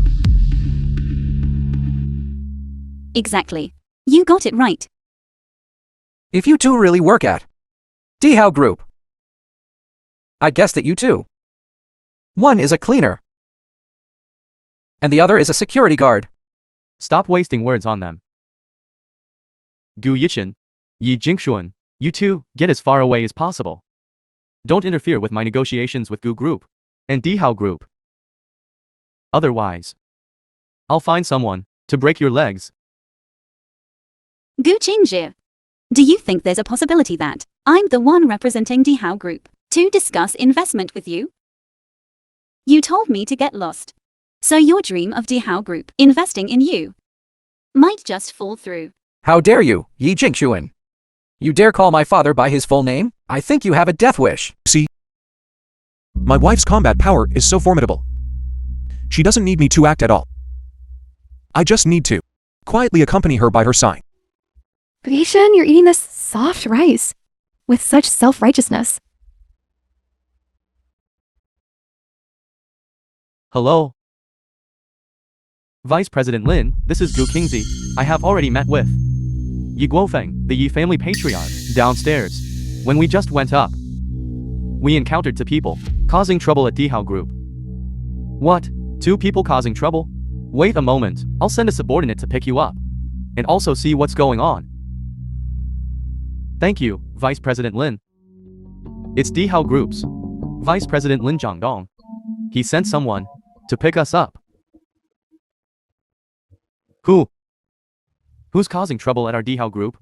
Exactly. You got it right. If you two really work at Dehao Group, I guess that you two. One is a cleaner, and the other is a security guard. Stop wasting words on them. Gu Yichin, Yi Jingshuan, you two, get as far away as possible. Don't interfere with my negotiations with Gu Group and Dehao Group. Otherwise, I'll find someone to break your legs. Gu Qingzhi, do you think there's a possibility that I'm the one representing Dehao Group to discuss investment with you? You told me to get lost. So your dream of Dehao Group investing in you might just fall through. How dare you, Yi Jingshuan? You dare call my father by his full name? I think you have a death wish. See? My wife's combat power is so formidable. She doesn't need me to act at all. I just need to quietly accompany her by her side. Creation, you're eating this soft rice with such self-righteousness. Hello? Vice President Lin, this is Gu Qingzi. I have already met with Yi Guofeng, the Yi family patriarch, downstairs. When we just went up, we encountered 2 people causing trouble at Dehao Group. What? 2 people causing trouble? Wait a moment, I'll send a subordinate to pick you up and also see what's going on. Thank you, Vice President Lin. It's Dehao Group's Vice President Lin Jiangdong. He sent someone to pick us up. Who's causing trouble at our Dehao Group?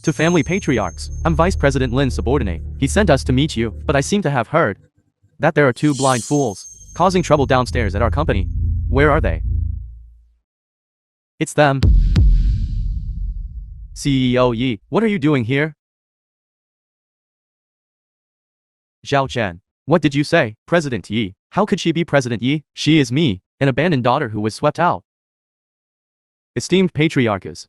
2 family patriarchs. I'm Vice President Lin's subordinate. He sent us to meet you, but I seem to have heard that there are 2 blind fools causing trouble downstairs at our company. Where are they? It's them. CEO Yi, what are you doing here? Zhao Chen, what did you say? President Yi, how could she be President Yi? She is me, an abandoned daughter who was swept out. Esteemed patriarchs,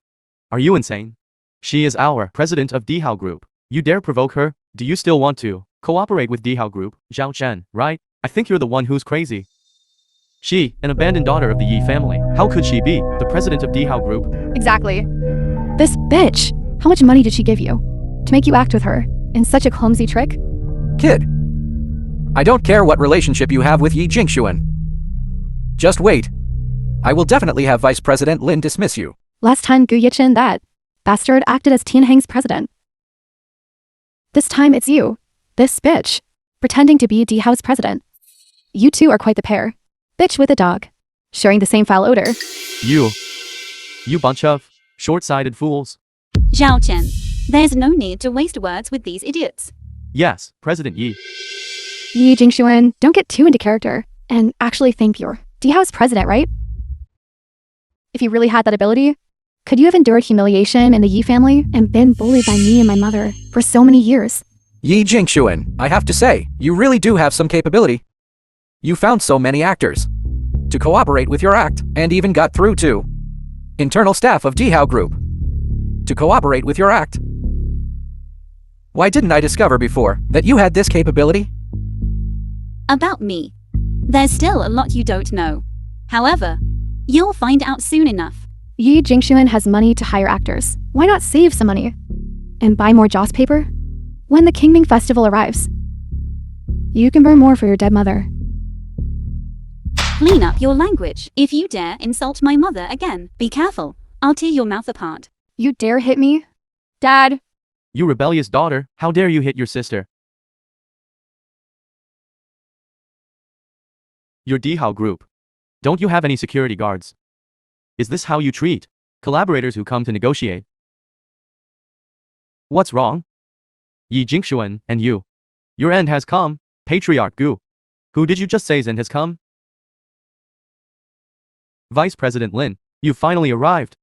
are you insane? She is our president of Dehao Group. You dare provoke her? Do you still want to cooperate with Dehao Group? Zhao Chen, right? I think you're the one who's crazy. She, an abandoned daughter of the Yi family. How could she be the president of Dehao Group? Exactly. This bitch. How much money did she give you to make you act with her in such a clumsy trick? Kid, I don't care what relationship you have with Yi Jingshuan. Just wait. I will definitely have Vice President Lin dismiss you. Last time Gu Yichin, that bastard, acted as Tianheng's president. This time it's you, this bitch, pretending to be Dehao's president. You two are quite the pair. Bitch with a dog, sharing the same foul odor. You bunch of short-sighted fools. Zhao Chen, there's no need to waste words with these idiots. Yes, President Yi. Yi Jingshuan, don't get too into character and actually think you're Dehao's president, right? If you really had that ability, could you have endured humiliation in the Yi family and been bullied by me and my mother for so many years? Yi Jingshuan, I have to say, you really do have some capability. You found so many actors to cooperate with your act, and even got through to internal staff of Dehao Group to cooperate with your act. Why didn't I discover before that you had this capability? About me. There's still a lot you don't know. However, you'll find out soon enough. Yi Jingxuan has money to hire actors. Why not save some money? And buy more Joss paper? When the Qingming festival arrives, you can burn more for your dead mother. Clean up your language. If you dare insult my mother again, be careful. I'll tear your mouth apart. You dare hit me? Dad, You rebellious daughter, how dare you hit your sister? Your Dehao group. Don't you have any security guards? Is this how you treat collaborators who come to negotiate? What's wrong? Yi Jingxuan and you. Your end has come, Patriarch Gu. Who did you just say's end has come? Vice President Lin, you finally arrived.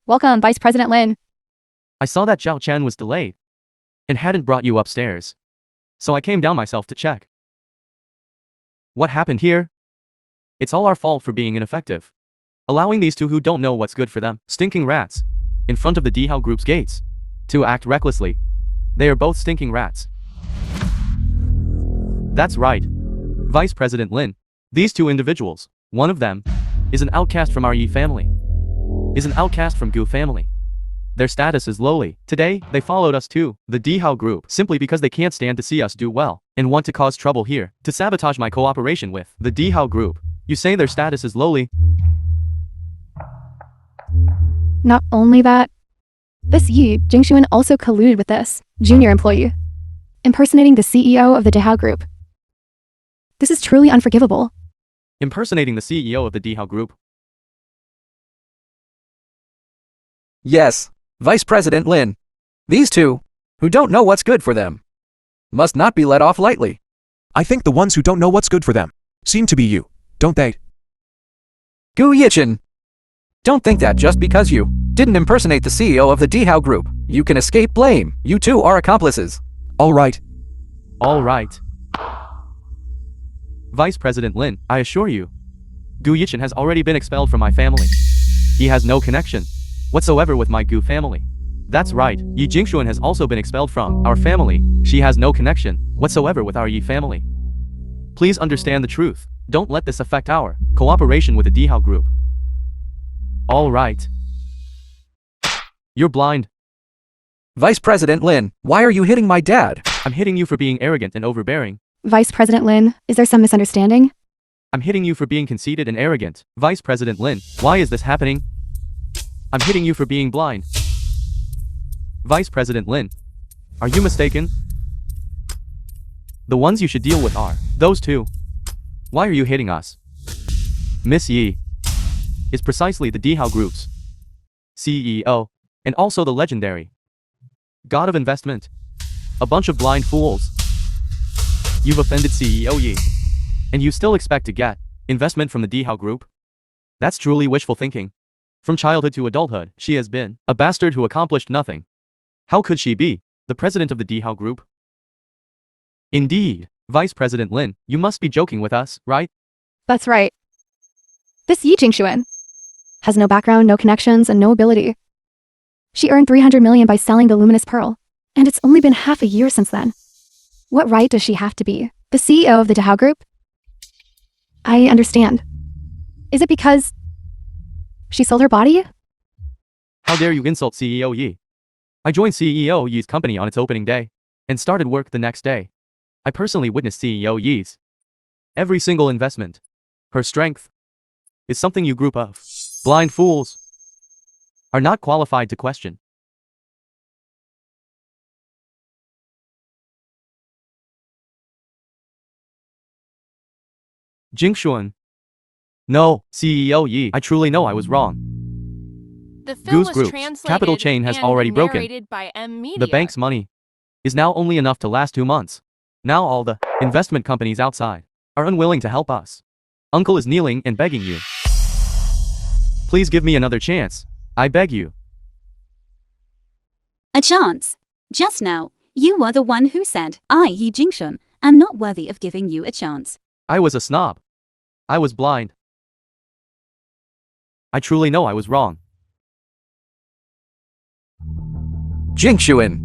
welcome, Vice President Lin. I saw that Zhao Chen was delayed and hadn't brought you upstairs. So I came down myself to check. What happened here? It's all our fault for being ineffective. Allowing these two who don't know what's good for them, stinking rats, in front of the Dehao group's gates, to act recklessly. They are both stinking rats. That's right. Vice President Lin, these two individuals, one of them, is an outcast from our Yi family. Is an outcast from Gu family. Their status is lowly. Today, they followed us too, the Dehao group, simply because they can't stand to see us do well, and want to cause trouble here, to sabotage my cooperation with the Dehao group. You say their status is lowly? Not only that, this Yi Jingxuan also colluded with this junior employee, impersonating the CEO of the Dehao group. This is truly unforgivable. Impersonating the CEO of the Dehao group? Yes, Vice President Lin. These two, who don't know what's good for them, must not be let off lightly. I think the ones who don't know what's good for them seem to be you, don't they? Gu Yichin. Don't think that just because you didn't impersonate the CEO of the Dehao group, you can escape blame. You two are accomplices. All right. All right. Vice President Lin, I assure you, Gu Yichin has already been expelled from my family. He has no connection whatsoever with my Gu family. That's right, Yi Jingxuan has also been expelled from our family. She has no connection whatsoever with our Yi family. Please understand the truth. Don't let this affect our cooperation with the Dehao group. All right. You're blind. Vice President Lin, why are you hitting my dad? I'm hitting you for being arrogant and overbearing. Vice President Lin, is there some misunderstanding? I'm hitting you for being conceited and arrogant. Vice President Lin, why is this happening? I'm hitting you for being blind. Vice President Lin, are you mistaken? The ones you should deal with are those two. Why are you hitting us? Miss Yi is precisely the Dehao Group's CEO, and also the legendary God of Investment. A bunch of blind fools. You've offended CEO Yi, and you still expect to get investment from the Dehao Group? That's truly wishful thinking. From childhood to adulthood, she has been a bastard who accomplished nothing. How could she be the president of the Dehao Group? Indeed, Vice President Lin, you must be joking with us, right? That's right. This Yi Jingxuan has no background, no connections, and no ability. She earned 300 million by selling the luminous pearl, and it's only been half a year since then. What right does she have to be the CEO of the Dehao Group? I understand. Is it because she sold her body? How dare you insult CEO Yi? I joined CEO Yi's company on its opening day, and started work the next day. I personally witnessed CEO Yi's every single investment. Her strength is something you group of blind fools are not qualified to question. Jingxuan. No, CEO Yi, I truly know I was wrong. The film Goose was Group's translated capital chain has and already broken. narrated by M. Media. The bank's money is now only enough to last 2 months. Now all the investment companies outside are unwilling to help us. Uncle is kneeling and begging you. Please give me another chance. I beg you. A chance. Just now, you were the one who said, I, Yi Jingxuan, am not worthy of giving you a chance. I was a snob. I was blind. I truly know I was wrong. Jingxuan.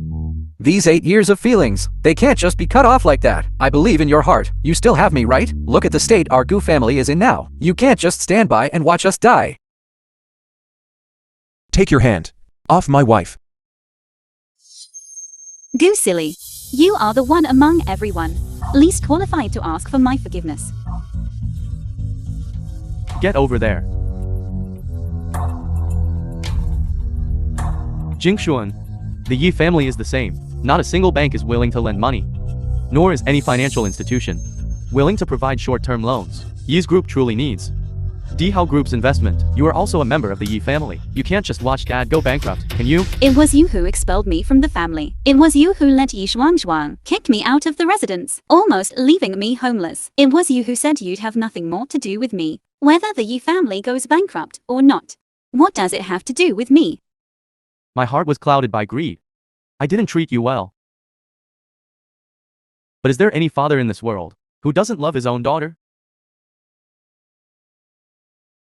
These 8 years of feelings, they can't just be cut off like that. I believe in your heart. You still have me, right? Look at the state our Gu family is in now. You can't just stand by and watch us die. Take your hand off my wife. Gu silly. You are the one among everyone least qualified to ask for my forgiveness. Get over there. Jingshuan, the Yi family is the same. Not a single bank is willing to lend money, nor is any financial institution willing to provide short-term loans. Yi's group truly needs Dehao Group's investment. You are also a member of the Yi family. You can't just watch Dad go bankrupt, can you? It was you who expelled me from the family. It was you who let Yi Xuanzhuang kick me out of the residence, almost leaving me homeless. It was you who said you'd have nothing more to do with me, whether the Yi family goes bankrupt or not. What does it have to do with me? My heart was clouded by greed. I didn't treat you well. But is there any father in this world who doesn't love his own daughter?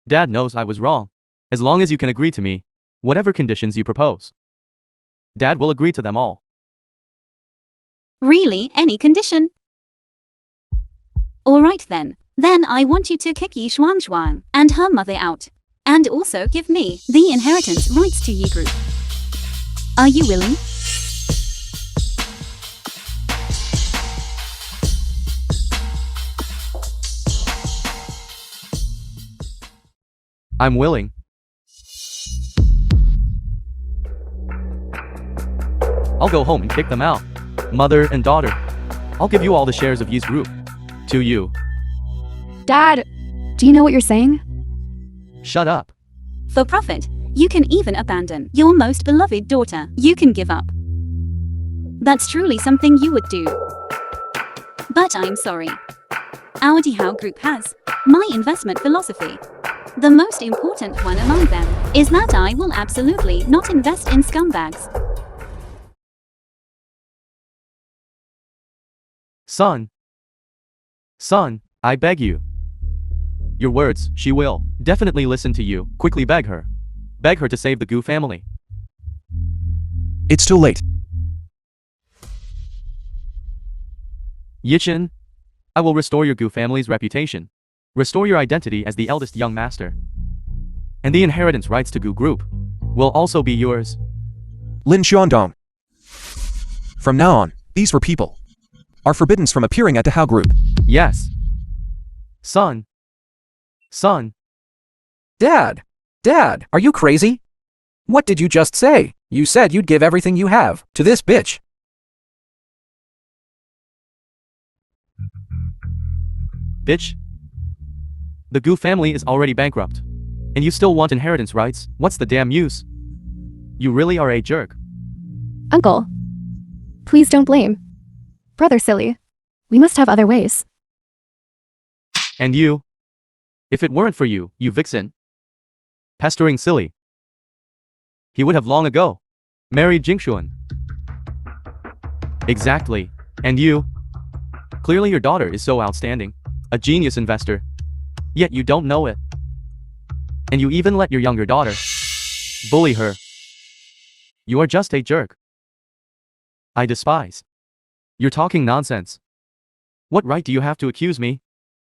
Dad knows I was wrong. As long as you can agree to me, whatever conditions you propose, Dad will agree to them all. Really, any condition? Alright then. Then I want you to kick Yi Xuanzhuang and her mother out. And also give me the inheritance rights to Yi Group. Are you willing? I'm willing. I'll go home and kick them out. Mother and daughter. I'll give you all the shares of Yi's group. To you. Dad, do you know what you're saying? Shut up. For profit, you can even abandon your most beloved daughter. You can give up. That's truly something you would do. But I'm sorry. Our Dehao Group has my investment philosophy. The most important one among them is that I will absolutely not invest in scumbags. Son, I beg you. Your words, she will definitely listen to you. Quickly beg her. Beg her to save the Gu family. It's too late. Yichin, I will restore your Gu family's reputation. Restore your identity as the eldest young master. And the inheritance rights to Gu Group will also be yours. Lin Xuandong. From now on, these four people are forbidden from appearing at Dehao Group. Yes. Son. Dad, are you crazy? What did you just say? You said you'd give everything you have to this bitch. Bitch. The Gu family is already bankrupt. And you still want inheritance rights? What's the damn use? You really are a jerk. Uncle, please don't blame Brother Silly. We must have other ways. And you? If it weren't for you, you vixen. Pestering Silly. He would have long ago married Jingshuan. Exactly. And you? Clearly your daughter is so outstanding. A genius investor. Yet you don't know it. And you even let your younger daughter bully her. You are just a jerk. I despise. You're talking nonsense. What right do you have to accuse me?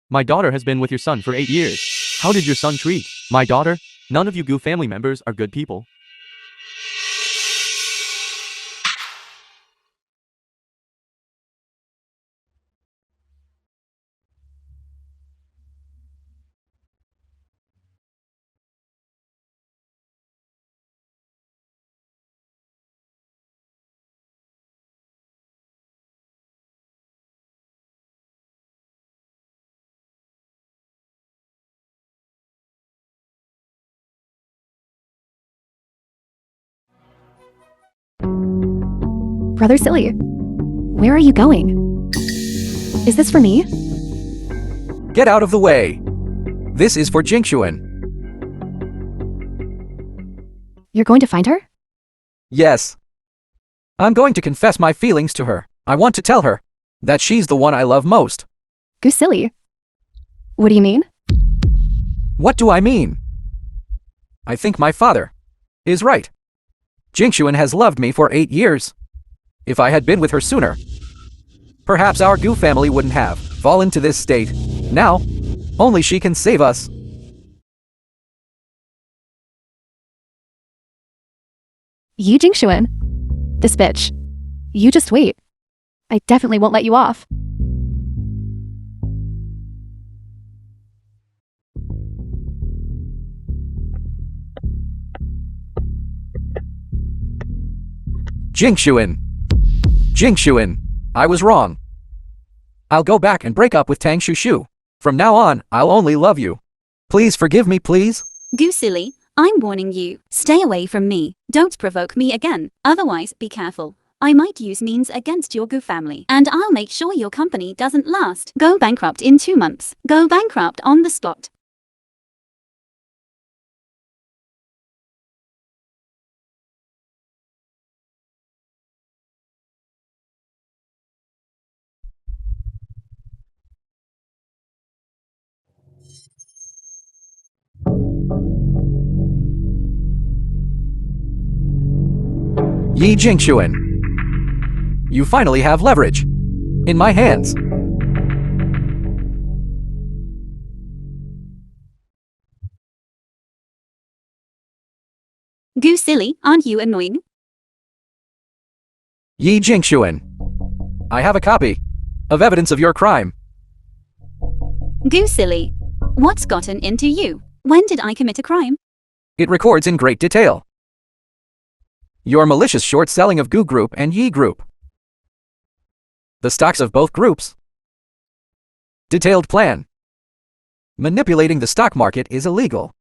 My daughter has been with your son for 8 years. How did your son treat my daughter? None of you Gu family members are good people. Brother Silly, where are you going? Is this for me? Get out of the way. This is for Jingshuan. You're going to find her? Yes. I'm going to confess my feelings to her. I want to tell her that she's the one I love most. Goose Silly. What do you mean? What do I mean? I think my father is right. Jingshuan has loved me for 8 years. If I had been with her sooner, perhaps our Gu family wouldn't have fallen to this state. Now, only she can save us. Yi Jingshuan. This bitch. You just wait. I definitely won't let you off. Jingshuan. Jingshuan. I was wrong. I'll go back and break up with Tang Shushu. From now on, I'll only love you. Please forgive me, please. Goo silly, I'm warning you. Stay away from me. Don't provoke me again. Otherwise, be careful. I might use means against your Goo family. And I'll make sure your company doesn't last. Go bankrupt in 2 months. Go bankrupt on the spot. Yi Jingshuan. You finally have leverage. In my hands. Goo silly, aren't you annoying? Yi Jingshuan. I have a copy of evidence of your crime. Goo silly. What's gotten into you? When did I commit a crime? It records in great detail your malicious short selling of Gu Group and Yi Group, the stocks of both groups, detailed plan. Manipulating the stock market is illegal.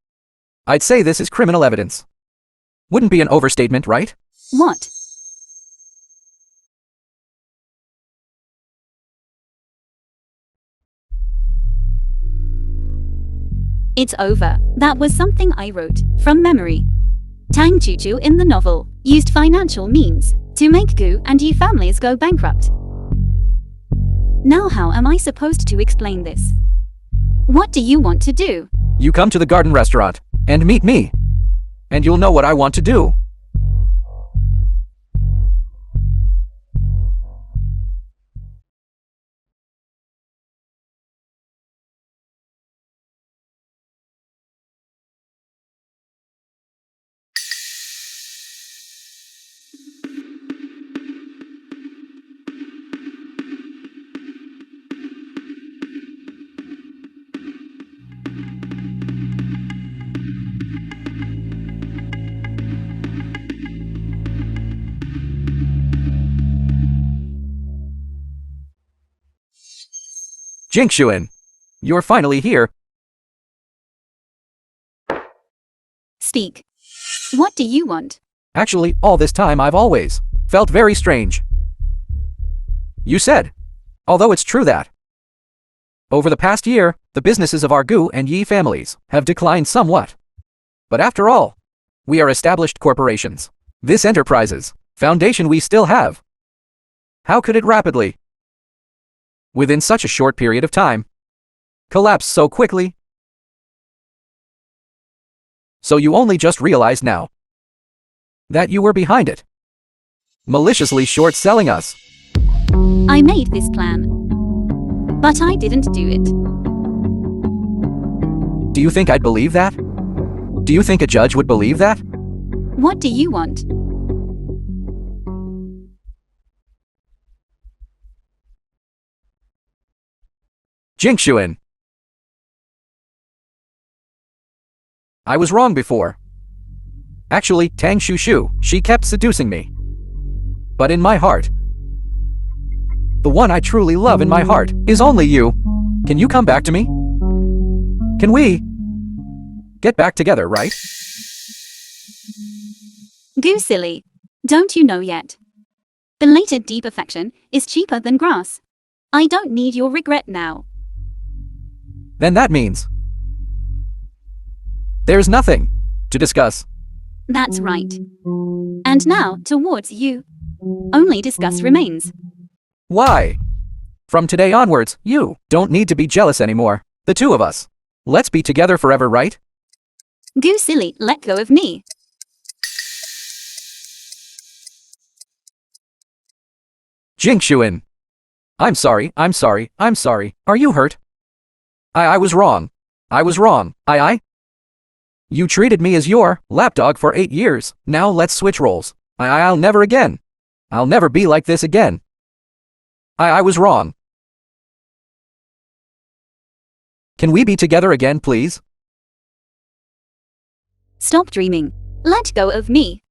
I'd say this is criminal evidence. Wouldn't be an overstatement, right? What? It's over. That was something I wrote from memory. Tang Chuchu in the novel used financial means to make Gu and Yi families go bankrupt. Now how am I supposed to explain this? What do you want to do? You come to the garden restaurant and meet me, and you'll know what I want to do. Jingshuan, you're finally here. Speak. What do you want? Actually, all this time I've always felt very strange. You said, although it's true that over the past year, the businesses of our Gu and Yi families have declined somewhat. But after all, we are established corporations. This enterprise's foundation we still have. How could it rapidly, within such a short period of time, collapse so quickly? So you only just realized now that you were behind it, maliciously short-selling us. I made this plan, but I didn't do it. Do you think I'd believe that? Do you think a judge would believe that? What do you want? Jingshuan. I was wrong before. Actually, Tang Shushu, she kept seducing me. But in my heart, the one I truly love in my heart is only you. Can you come back to me? Can we get back together, right? Goo silly. Don't you know yet? Belated deep affection is cheaper than grass. I don't need your regret now. Then that means there's nothing to discuss. That's right. And now, towards you. Only discuss remains. Why? From today onwards, you don't need to be jealous anymore. The two of us. Let's be together forever, right? Goo silly, let go of me. Jingshuin. I'm sorry. Are you hurt? I was wrong. You treated me as your lapdog for 8 years. Now let's switch roles. I'll never again. I'll never be like this again. I was wrong. Can we be together again, please? Stop dreaming. Let go of me.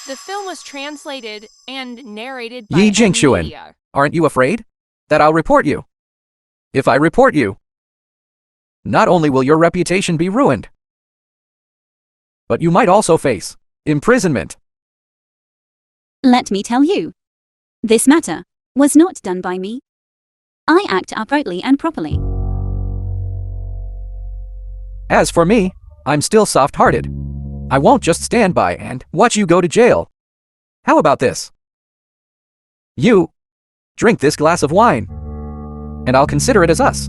The film was translated and narrated by Yi Jingshuin. Media. Aren't you afraid that I'll report you? If I report you, not only will your reputation be ruined, but you might also face imprisonment. Let me tell you. This matter was not done by me. I act uprightly and properly. As for me, I'm still soft-hearted. I won't just stand by and watch you go to jail. How about this? You drink this glass of wine, and I'll consider it as us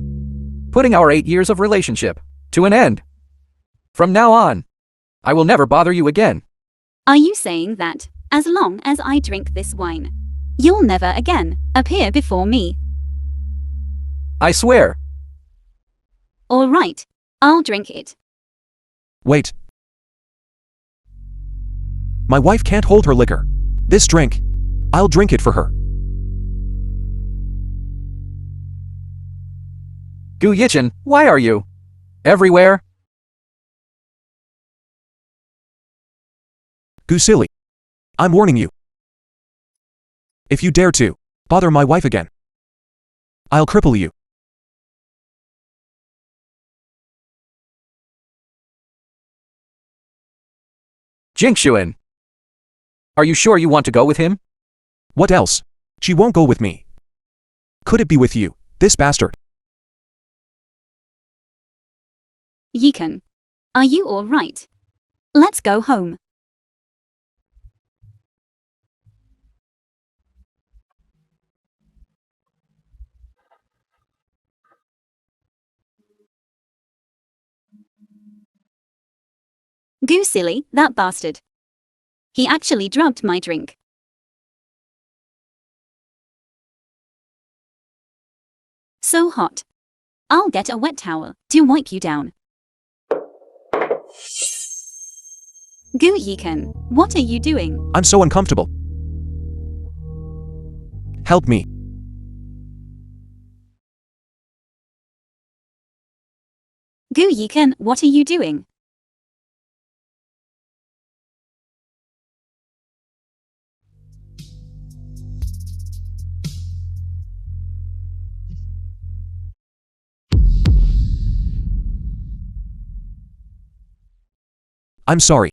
putting our 8 years of relationship to an end. From now on, I will never bother you again. Are you saying that, as long as I drink this wine, you'll never again appear before me? I swear. All right, I'll drink it. Wait. My wife can't hold her liquor. This drink, I'll drink it for her. Gu Yichin, why are you everywhere? Gu Silly. I'm warning you. If you dare to bother my wife again, I'll cripple you. Jingshuin. Are you sure you want to go with him? What else? She won't go with me. Could it be with you, this bastard? Yikan, are you all right? Let's go home. Goo silly, that bastard. He actually drugged my drink. So hot. I'll get a wet towel to wipe you down. Goo Yikan, what are you doing? I'm so uncomfortable. Help me. Goo Yikan, what are you doing? I'm sorry.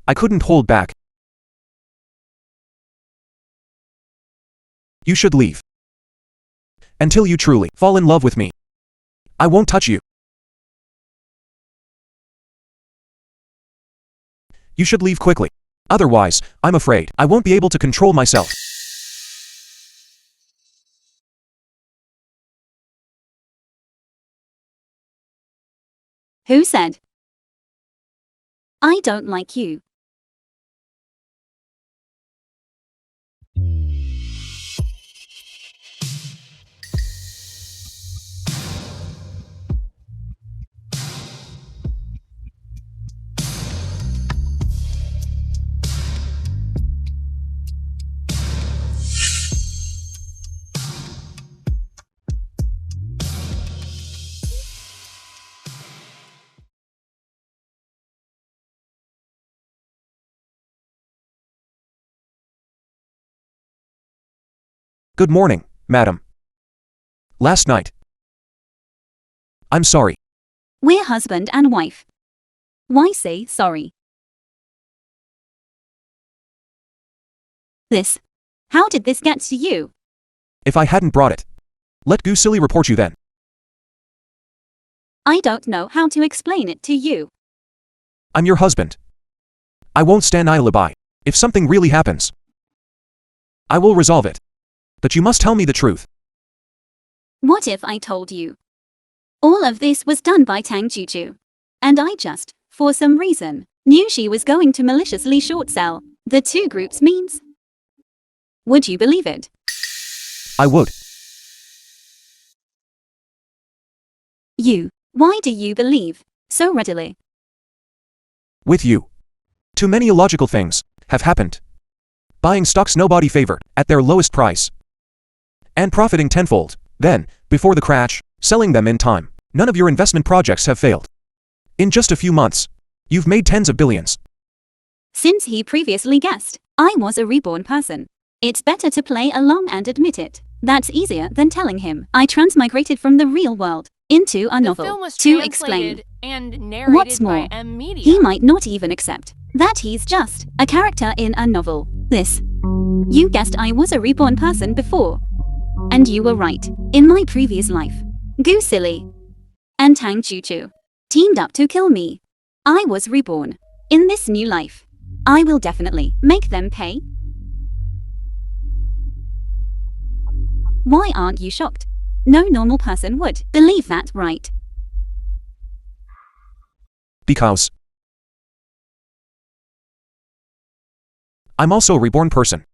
I couldn't hold back. You should leave. Until you truly fall in love with me, I won't touch you. You should leave quickly. Otherwise, I'm afraid I won't be able to control myself. Who said? I don't like you. Good morning, madam. Last night. I'm sorry. We're husband and wife. Why say sorry? This. How did this get to you? If I hadn't brought it, let Goo Silly report you then. I don't know how to explain it to you. I'm your husband. I won't stand idly by. If something really happens, I will resolve it. But you must tell me the truth. What if I told you? All of this was done by Tang Juju. And I just, for some reason, knew she was going to maliciously short sell the two groups' means. Would you believe it? I would. Why do you believe so readily? With you. Too many illogical things have happened. Buying stocks nobody favored at their lowest price. And profiting tenfold. Then, before the crash, selling them in time. None of your investment projects have failed. In just a few months, you've made tens of billions. Since he previously guessed I was a reborn person, it's better to play along and admit it. That's easier than telling him I transmigrated from the real world into a The novel film was to explain. translated and narrated What's more, by M Media. he might not even accept that he's just a character in a novel. You guessed I was a reborn person before. And you were right. In my previous life, Gu Silly and Tang Chu Chu teamed up to kill me. I was reborn. In this new life, I will definitely make them pay. Why aren't you shocked? No normal person would believe that, right? Because I'm also a reborn person.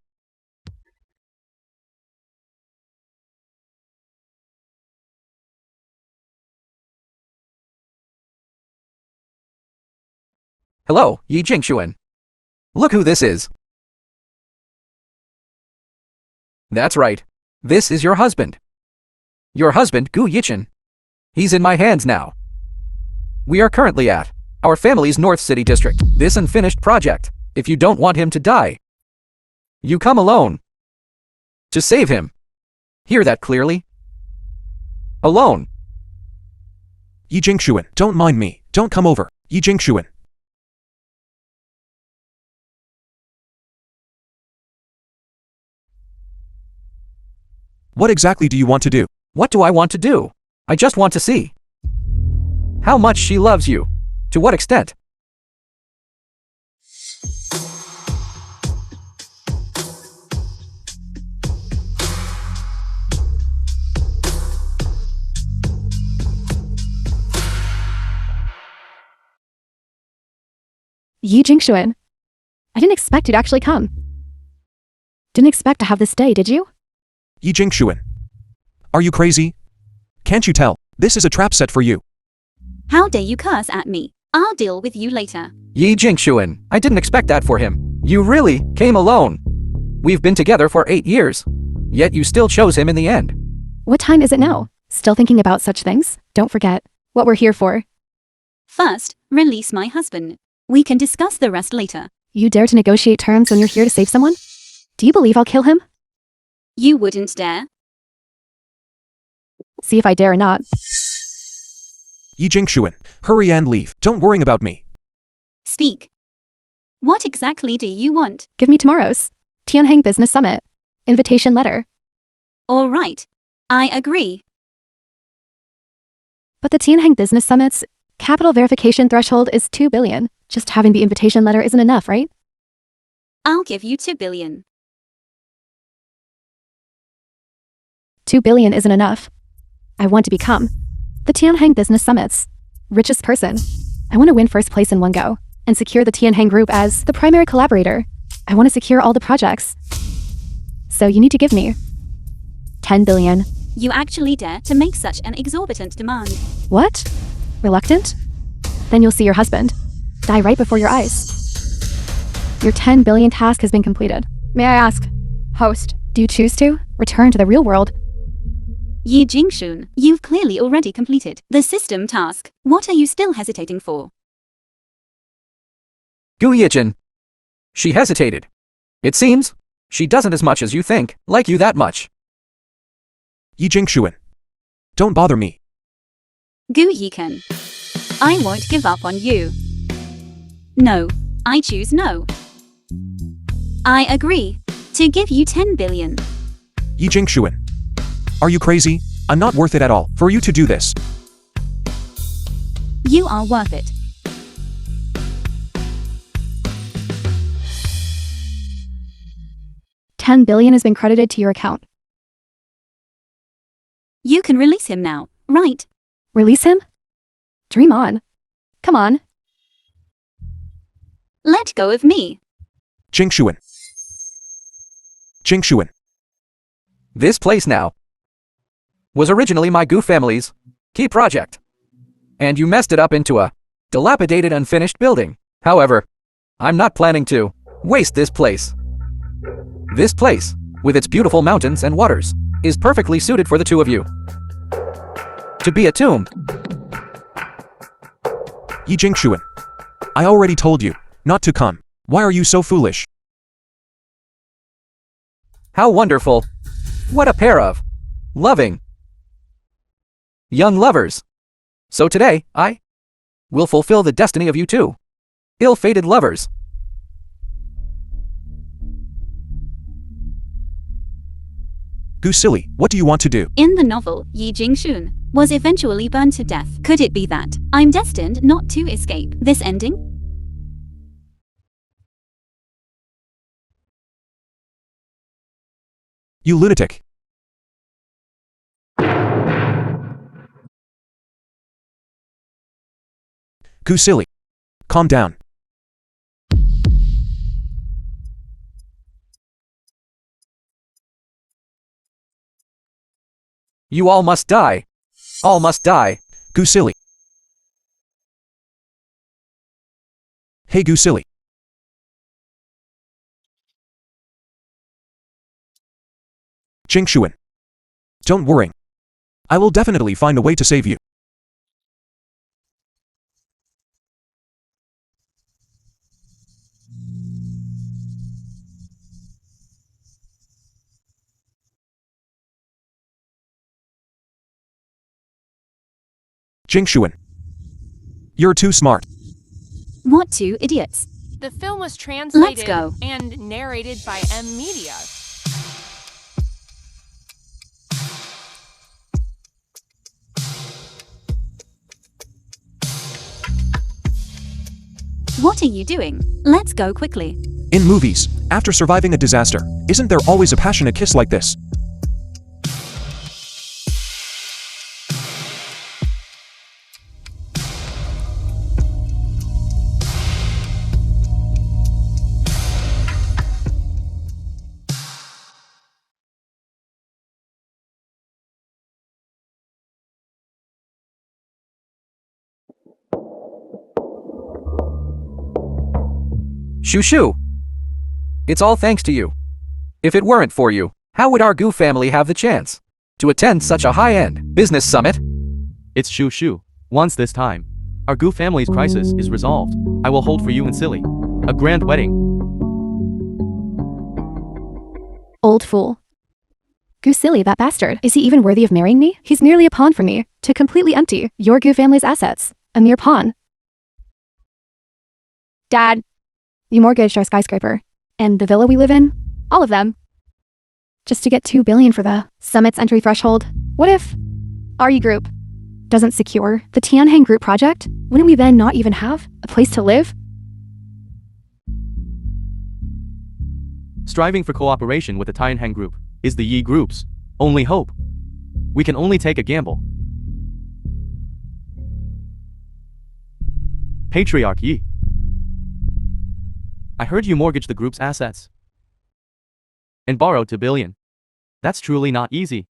Hello, Yi Jingshuan. Look who this is. That's right. This is your husband. Your husband, Gu Yichin. He's in my hands now. We are currently at our family's North City district. This unfinished project. If you don't want him to die, you come alone to save him. Hear that clearly? Alone. Yi Jingshuan, don't mind me. Don't come over. Yi Jingshuan. What exactly do you want to do? What do I want to do? I just want to see how much she loves you. To what extent? Yi Jingshuan. I didn't expect you to actually come. Didn't expect to have this day, did you? Yi Jingshuan. Are you crazy? Can't you tell? This is a trap set for you. How dare you curse at me? I'll deal with you later. Yi Jingshuan, I didn't expect that for him. You really came alone. We've been together for 8 years. Yet you still chose him in the end. What time is it now? Still thinking about such things? Don't forget what we're here for. First, release my husband. We can discuss the rest later. You dare to negotiate terms when you're here to save someone? Do you believe I'll kill him? You wouldn't dare. See if I dare or not. Yi Jingshuan, hurry and leave. Don't worry about me. Speak. What exactly do you want? Give me tomorrow's Tianheng Business Summit invitation letter. All right. I agree. But the Tianheng Business Summit's capital verification threshold is 2 billion. Just having the invitation letter isn't enough, right? I'll give you 2 billion. 2 billion isn't enough. I want to become the Tianheng Business Summit's richest person. I want to win first place in one go and secure the Tianheng Group as the primary collaborator. I want to secure all the projects. So you need to give me 10 billion. You actually dare to make such an exorbitant demand. What? Reluctant? Then you'll see your husband die right before your eyes. Your 10 billion task has been completed. May I ask, host, do you choose to return to the real world? Yi Jingshun, you've clearly already completed the system task. What are you still hesitating for? Gu Yichin. She hesitated. It seems she doesn't as much as you think like you that much. Yi Jingshuan. Don't bother me. Gu Yiken. I won't give up on you. No. I choose no. I agree to give you 10 billion. Yi Jingshuan. Are you crazy? I'm not worth it at all for you to do this. You are worth it. $10 billion has been credited to your account. You can release him now, right? Release him? Dream on. Come on. Let go of me. Jingshuan. Jingshuan. This place now was originally my Gu family's key project. And you messed it up into a dilapidated, unfinished building. However, I'm not planning to waste this place. This place, with its beautiful mountains and waters, is perfectly suited for the two of you. To be a tomb. Yi Jingshuan. I already told you not to come. Why are you so foolish? How wonderful. What a pair of loving young lovers. So today, I will fulfill the destiny of you two ill-fated lovers. Gu silly, what do you want to do? In the novel, Yi Jingshun was eventually burned to death. Could it be that I'm destined not to escape this ending? You lunatic. Gu silly. Calm down. You all must die. All must die. Gu silly. Hey Gu silly. Jingshuan. Don't worry. I will definitely find a way to save you. Jingshuan. You're too smart. What two idiots? The film was translated go. and narrated by M Media. What are you doing? Let's go quickly. In movies, after surviving a disaster, isn't there always a passionate kiss like this? Shoo. It's all thanks to you. If it weren't for you, how would our Gu family have the chance to attend such a high-end business summit? It's Shu. Once this time, our Gu family's crisis is resolved, I will hold for you and Silly a grand wedding. Old fool. Gu silly, that bastard. Is he even worthy of marrying me? He's merely a pawn for me, to completely empty your Gu family's assets. A mere pawn. Dad, you mortgaged our skyscraper. And the villa we live in? All of them. Just to get $2 billion for the summit's entry threshold. What if RE Group doesn't secure the Tianheng Group project? Wouldn't we then not even have a place to live? Striving for cooperation with the Tianheng Group is the Yi Group's only hope. We can only take a gamble. Patriarch Yi. I heard you mortgaged the group's assets and borrowed $2 billion. That's truly not easy.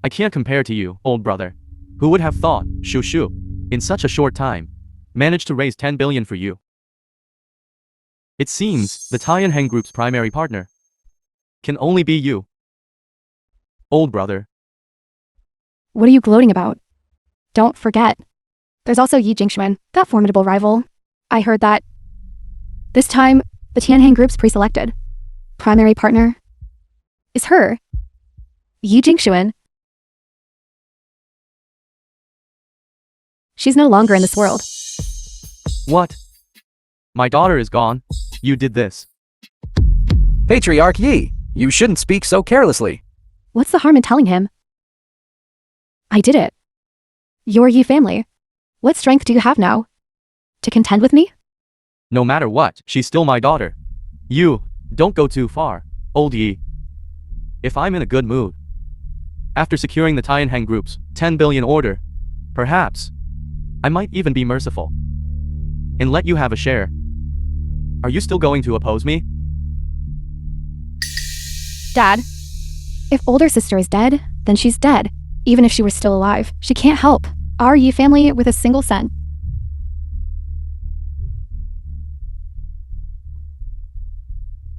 I can't compare to you, old brother. Who would have thought, Shu, in such a short time, managed to raise $10 billion for you? It seems the Tianheng Group's primary partner can only be you, old brother. What are you gloating about? Don't forget. There's also Yi Jingshuan, that formidable rival. I heard that this time, the Tianheng Group's pre-selected primary partner is her, Yi Jingshuan. She's no longer in this world. What? My daughter is gone? You did this. Patriarch Yi, you shouldn't speak so carelessly. What's the harm in telling him? I did it. Your Yi family. What strength do you have now? To contend with me? No matter what, she's still my daughter. You, don't go too far, old Yi. If I'm in a good mood, after securing the Tianheng Group's $10 billion order, perhaps, I might even be merciful and let you have a share. Are you still going to oppose me? Dad, if older sister is dead, then she's dead. Even if she were still alive, she can't help our Yi family with a single cent.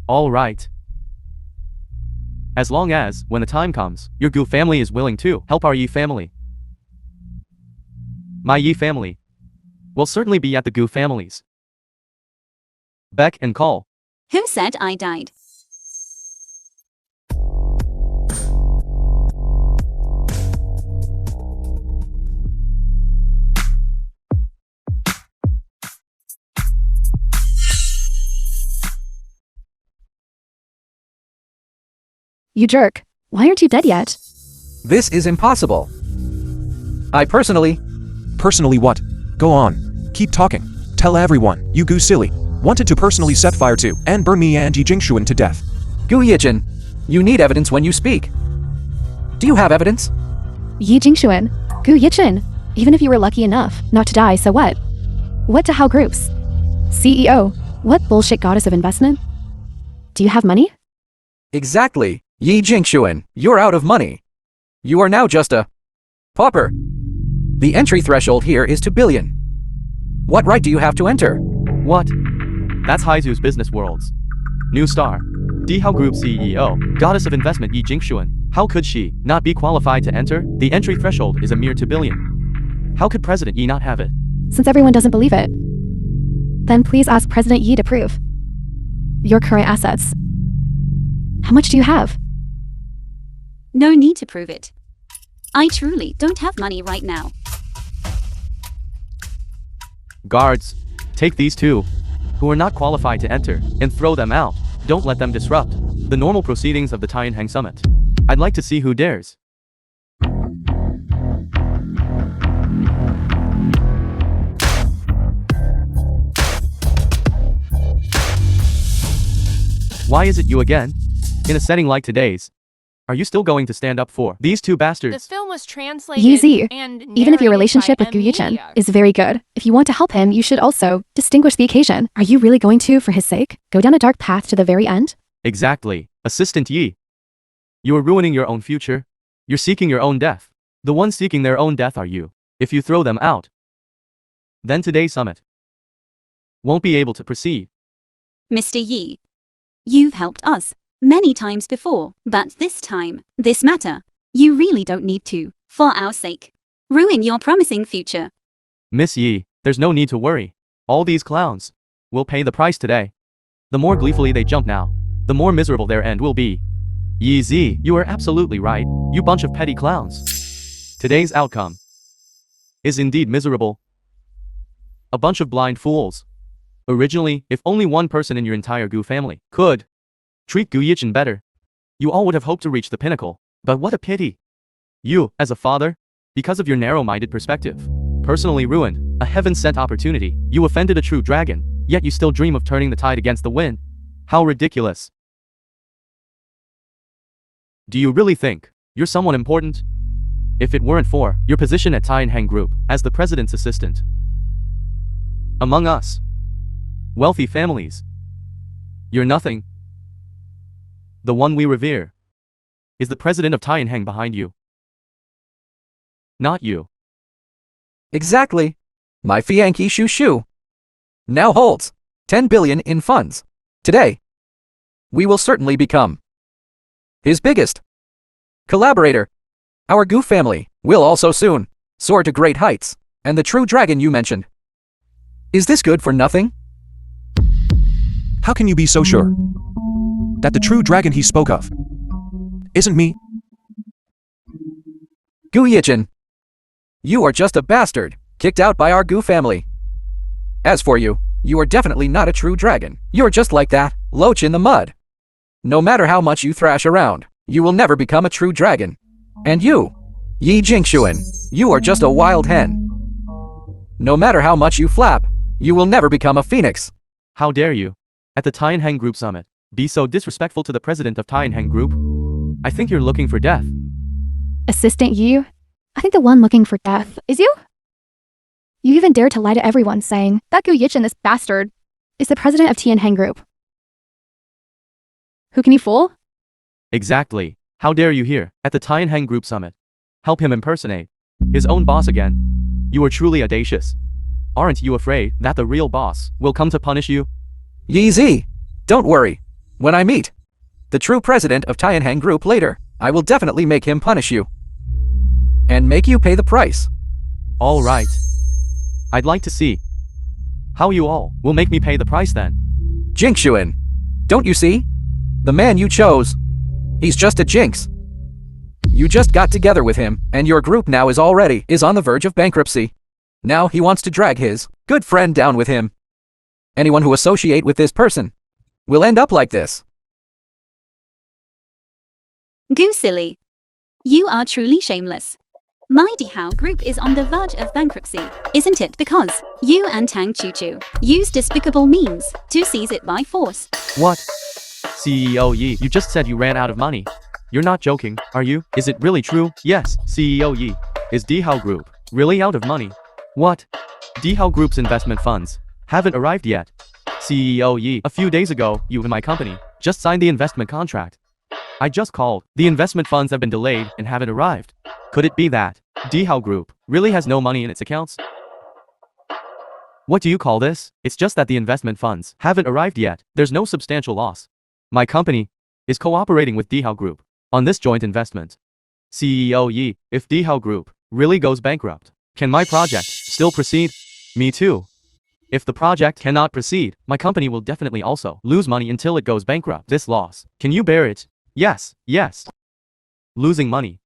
All right. As long as, when the time comes, your Gu family is willing to help our Yi family. My Yi family will certainly be at the Gu families. Beck and call. Who said I died? You jerk. Why aren't you dead yet? This is impossible. I personally... Personally what? Go on. Keep talking. Tell everyone, you Gu silly. Wanted to personally set fire to and burn me and Yi Jingshuan to death. Gu Yijin, you need evidence when you speak. Do you have evidence? Yi Jingshuan, Gu Yichin. Even if you were lucky enough not to die, so what? What Dehao groups? CEO, what bullshit goddess of investment? Do you have money? Exactly. Yi Jingshuan, you're out of money. You are now just a pauper. The entry threshold here is 2 billion. What right do you have to enter? What? That's Haizu's business worlds. New star. Dehao Group CEO, goddess of investment Yi Jingshuan. How could she not be qualified to enter? The entry threshold is a mere 2 billion. How could President Yi not have it? Since everyone doesn't believe it, then please ask President Yi to prove your current assets. How much do you have? No need to prove it. I truly don't have money right now. Guards, take these two, who are not qualified to enter, and throw them out. Don't let them disrupt the normal proceedings of the Tianheng Summit. I'd like to see who dares. Why is it you again? In a setting like today's, are you still going to stand up for these two bastards? The film was translated Yi and even if your narrated relationship by with Gu Yichin Emilia. is very good, if you want to help him, you should also distinguish the occasion. Are you really going to, for his sake, go down a dark path to the very end? Exactly. Assistant Yi. You are ruining your own future. You're seeking your own death. The ones seeking their own death are you. If you throw them out, then today's summit won't be able to proceed. Mr. Yi, you've helped us many times before, but this time, this matter, you really don't need to, for our sake, ruin your promising future. Miss Yi, there's no need to worry. All these clowns will pay the price today. The more gleefully they jump now, the more miserable their end will be. Yi Zi, you are absolutely right, you bunch of petty clowns. Today's outcome is indeed miserable. A bunch of blind fools. Originally, if only one person in your entire Gu family could treat Gu Yichin better, you all would have hoped to reach the pinnacle. But what a pity. You, as a father, because of your narrow-minded perspective, personally ruined a heaven-sent opportunity. You offended a true dragon, yet you still dream of turning the tide against the wind. How ridiculous. Do you really think you're someone important? If it weren't for your position at Tianheng Group as the president's assistant, among us, wealthy families, you're nothing. The one we revere is the president of Tianheng behind you. Not you. Exactly. My Fianki Shu Shu now holds 10 billion in funds. Today, we will certainly become his biggest collaborator. Our Gu family will also soon soar to great heights. And the true dragon you mentioned, is this good for nothing? How can you be so sure that the true dragon he spoke of isn't me? Gu Yichin, you are just a bastard, kicked out by our Gu family. As for you, you are definitely not a true dragon. You're just like that loach in the mud. No matter how much you thrash around, you will never become a true dragon. And you, Yi Jingshuan, you are just a wild hen. No matter how much you flap, you will never become a phoenix. How dare you, at the Tianheng Group Summit, be so disrespectful to the president of Tianheng Group? I think you're looking for death. Assistant Yi, I think the one looking for death is you? You even dare to lie to everyone saying that Gu Yichin, this bastard, is the president of Tianheng Group. Who can you fool? Exactly. How dare you here, at the Tianheng Group Summit? Help him impersonate his own boss again. You are truly audacious. Aren't you afraid that the real boss will come to punish you? Yi Zi, don't worry. When I meet the true president of Tianheng Group later, I will definitely make him punish you. And make you pay the price. All right. I'd like to see how you all will make me pay the price then. Jinxuan, don't you see? The man you chose, he's just a jinx. You just got together with him, and your group now is on the verge of bankruptcy. Now he wants to drag his good friend down with him. Anyone who associate with this person will end up like this. Goo silly. You are truly shameless. My Dehao Group is on the verge of bankruptcy, isn't it? Because you and Tang Chu used despicable means to seize it by force. What? CEO Yi, you just said you ran out of money. You're not joking, are you? Is it really true? Yes, CEO Yi. Is Dehao Group really out of money? What? Dehao Group's investment funds haven't arrived yet. CEO Yi, a few days ago, you and my company just signed the investment contract. I just called. The investment funds have been delayed and haven't arrived. Could it be that Dehao Group really has no money in its accounts? What do you call this? It's just that the investment funds haven't arrived yet. There's no substantial loss. My company is cooperating with Dehao Group on this joint investment. CEO Yi, if Dehao Group really goes bankrupt, can my project still proceed? Me too. If the project cannot proceed, my company will definitely also lose money until it goes bankrupt. This loss, can you bear it? Yes, yes. Losing money.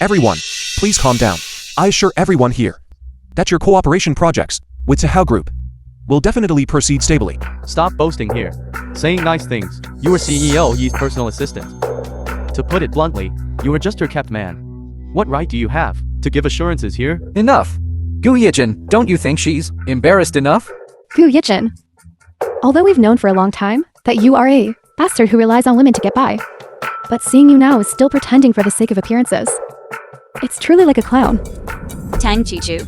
Everyone, please calm down. I assure everyone here that your cooperation projects with Dehao Group will definitely proceed stably. Stop boasting here. Saying nice things. You are CEO Yi's personal assistant. To put it bluntly, you are just her kept man. What right do you have to give assurances here? Enough. Gu Yijin, don't you think she's embarrassed enough? Gu Yichin. Although we've known for a long time that you are a bastard who relies on women to get by, but seeing you now is still pretending for the sake of appearances. It's truly like a clown. Tang Chu,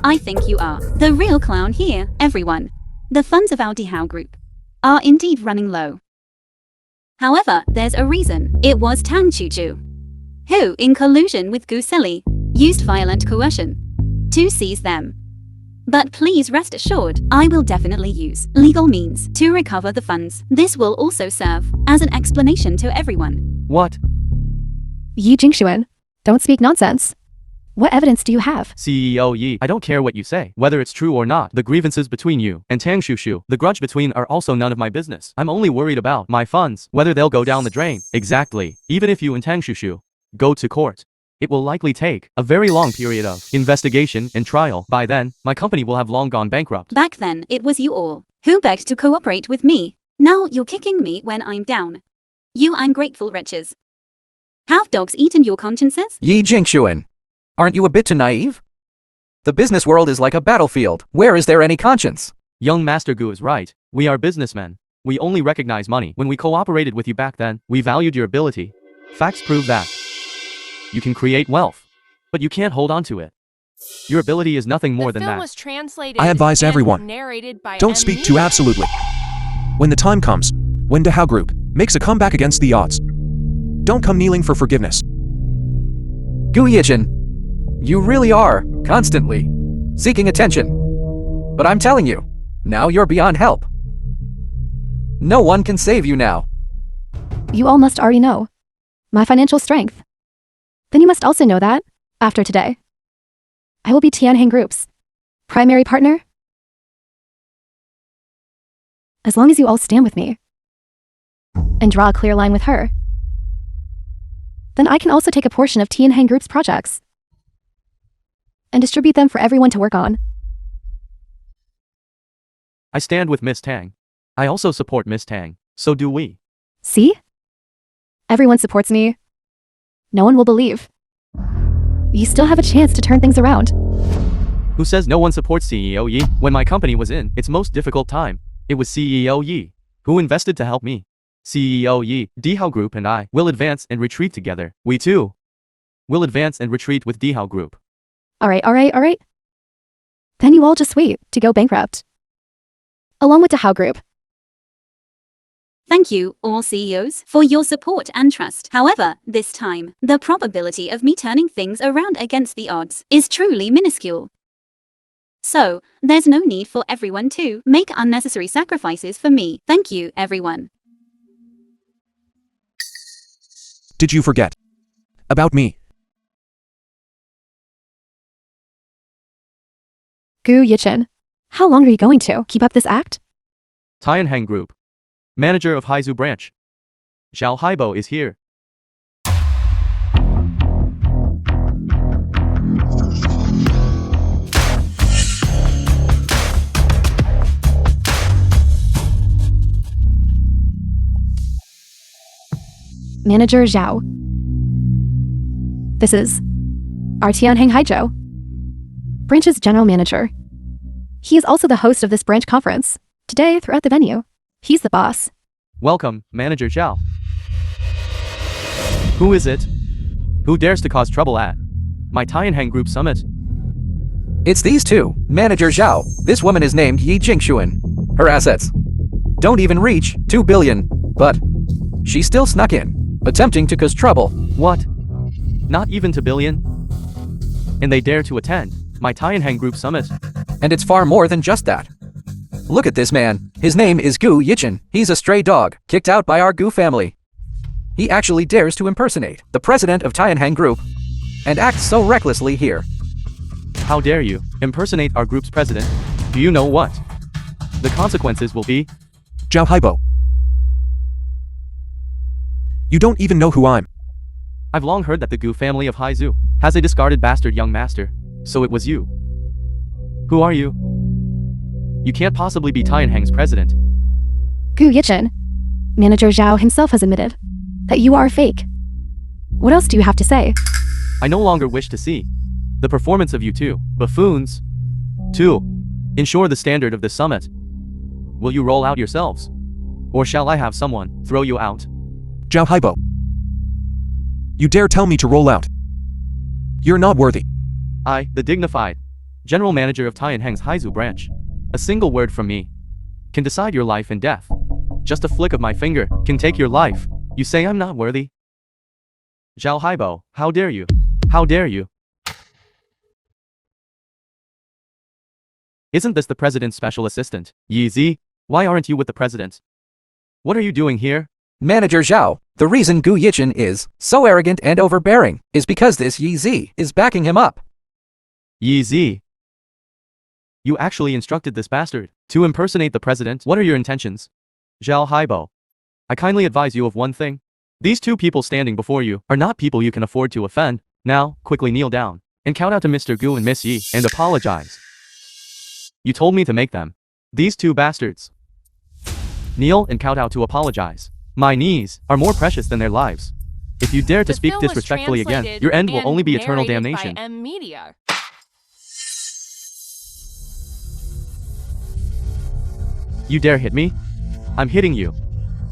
I think you are the real clown here, everyone. The funds of our Dehao Group are indeed running low. However, there's a reason. It was Tang Chu, who, in collusion with Gu Silly, used violent coercion to seize them. But please rest assured, I will definitely use legal means to recover the funds. This will also serve as an explanation to everyone. What? Yi Jingxuan, don't speak nonsense. What evidence do you have? CEO Yi, I don't care what you say, whether it's true or not. The grievances between you and Tang Shushu, the grudge between are also none of my business. I'm only worried about my funds, whether they'll go down the drain. Exactly. Even if you and Tang Shushu go to court, it will likely take a very long period of investigation and trial. By then, my company will have long gone bankrupt. Back then, it was you all who begged to cooperate with me. Now you're kicking me when I'm down. You ungrateful wretches. Have dogs eaten your consciences? Yi Jingxuan, aren't you a bit too naive? The business world is like a battlefield. Where is there any conscience? Young Master Gu is right. We are businessmen. We only recognize money. When we cooperated with you back then, we valued your ability. Facts prove that. You can create wealth, but you can't hold on to it. Your ability is nothing more than that. Was translated I advise and everyone, narrated by don't speak too absolutely. When the time comes, when Dehao Group makes a comeback against the odds, don't come kneeling for forgiveness. Gu Yijin, you really are constantly seeking attention. But I'm telling you, now you're beyond help. No one can save you now. You all must already know my financial strength. Then you must also know that, after today, I will be Tianheng Group's primary partner. As long as you all stand with me and draw a clear line with her, then I can also take a portion of Tianheng Group's projects and distribute them for everyone to work on. I stand with Miss Tang. I also support Miss Tang. So do we. See? Everyone supports me. No one will believe. You still have a chance to turn things around. Who says no one supports CEO Yi? When my company was in its most difficult time, it was CEO Yi who invested to help me. CEO Yi, Dehao Group and I will advance and retreat together. We too will advance and retreat with Dehao Group. Alright. Then you all just wait to go bankrupt, along with Dehao Group. Thank you, all CEOs, for your support and trust. However, this time, the probability of me turning things around against the odds is truly minuscule. So, there's no need for everyone to make unnecessary sacrifices for me. Thank you, everyone. Did you forget about me? Gu Yichin, how long are you going to keep up this act? Tianheng Group. Manager of Haizu Branch. Zhao Haibo is here. Manager Zhao. This is our Tianheng Haijo, branch's general manager. He is also the host of this branch conference. Today, throughout the venue, he's the boss. Welcome, Manager Zhao. Who is it? Who dares to cause trouble at my Tianheng Group Summit? It's these two, Manager Zhao. This woman is named Yi Jingshuan. Her assets don't even reach 2 billion, but she still snuck in, attempting to cause trouble. What? Not even to billion? And they dare to attend my Tianheng Group Summit? And it's far more than just that. Look at this man. His name is Gu Yichin. He's a stray dog, kicked out by our Gu family. He actually dares to impersonate the president of Tianheng Group and acts so recklessly here. How dare you impersonate our group's president? Do you know what the consequences will be? Zhao Haibo. You don't even know who I'm. I've long heard that the Gu family of Haizu has a discarded bastard young master. So it was you. Who are you? You can't possibly be Tianheng's president. Gu Yichin, Manager Zhao himself has admitted that you are fake. What else do you have to say? I no longer wish to see the performance of you two buffoons. To ensure the standard of the summit, will you roll out yourselves? Or shall I have someone throw you out? Zhao Haibo. You dare tell me to roll out? You're not worthy. I, the dignified general manager of Tianheng's Haizu branch, a single word from me can decide your life and death. Just a flick of my finger can take your life. You say I'm not worthy? Zhao Haibo, how dare you? How dare you? Isn't this the president's special assistant, Yi Zi? Why aren't you with the president? What are you doing here? Manager Zhao, the reason Gu Yichin is so arrogant and overbearing is because this Yi Zi is backing him up. Yi Zi. You actually instructed this bastard to impersonate the president? What are your intentions? Zhao Haibo. I kindly advise you of one thing. These two people standing before you are not people you can afford to offend. Now, quickly kneel down and count out to Mr. Gu and Miss Yi and apologize. You told me to make them. These two bastards. Kneel and count out to apologize. My knees are more precious than their lives. If you dare to The speak film was disrespectfully again, translated your end will and only be eternal narrated damnation. by Media. You dare hit me? I'm hitting you.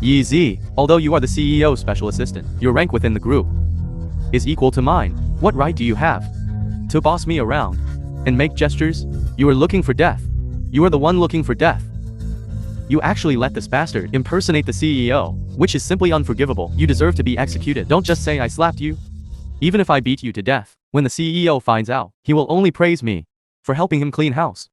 Yi Zi, although you are the CEO special assistant, your rank within the group is equal to mine. What right do you have to boss me around and make gestures? You are looking for death. You are the one looking for death. You actually let this bastard impersonate the CEO, which is simply unforgivable. You deserve to be executed. Don't just say I slapped you. Even if I beat you to death, when the CEO finds out, he will only praise me for helping him clean house.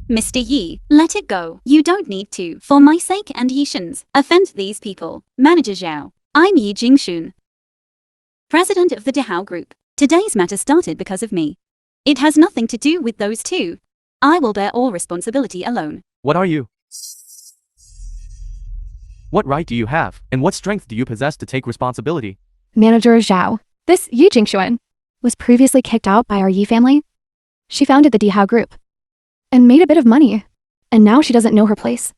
Mr. Yi, let it go. You don't need to. For my sake and Yishin's, offend these people. Manager Zhao. I'm Yi Jingshun, president of the Dehao Group. Today's matter started because of me. It has nothing to do with those two. I will bear all responsibility alone. What are you? What right do you have, and what strength do you possess to take responsibility? Manager Zhao. This Yi Jingshuan was previously kicked out by our Yi family. She founded the Dehao Group and made a bit of money, and now she doesn't know her place.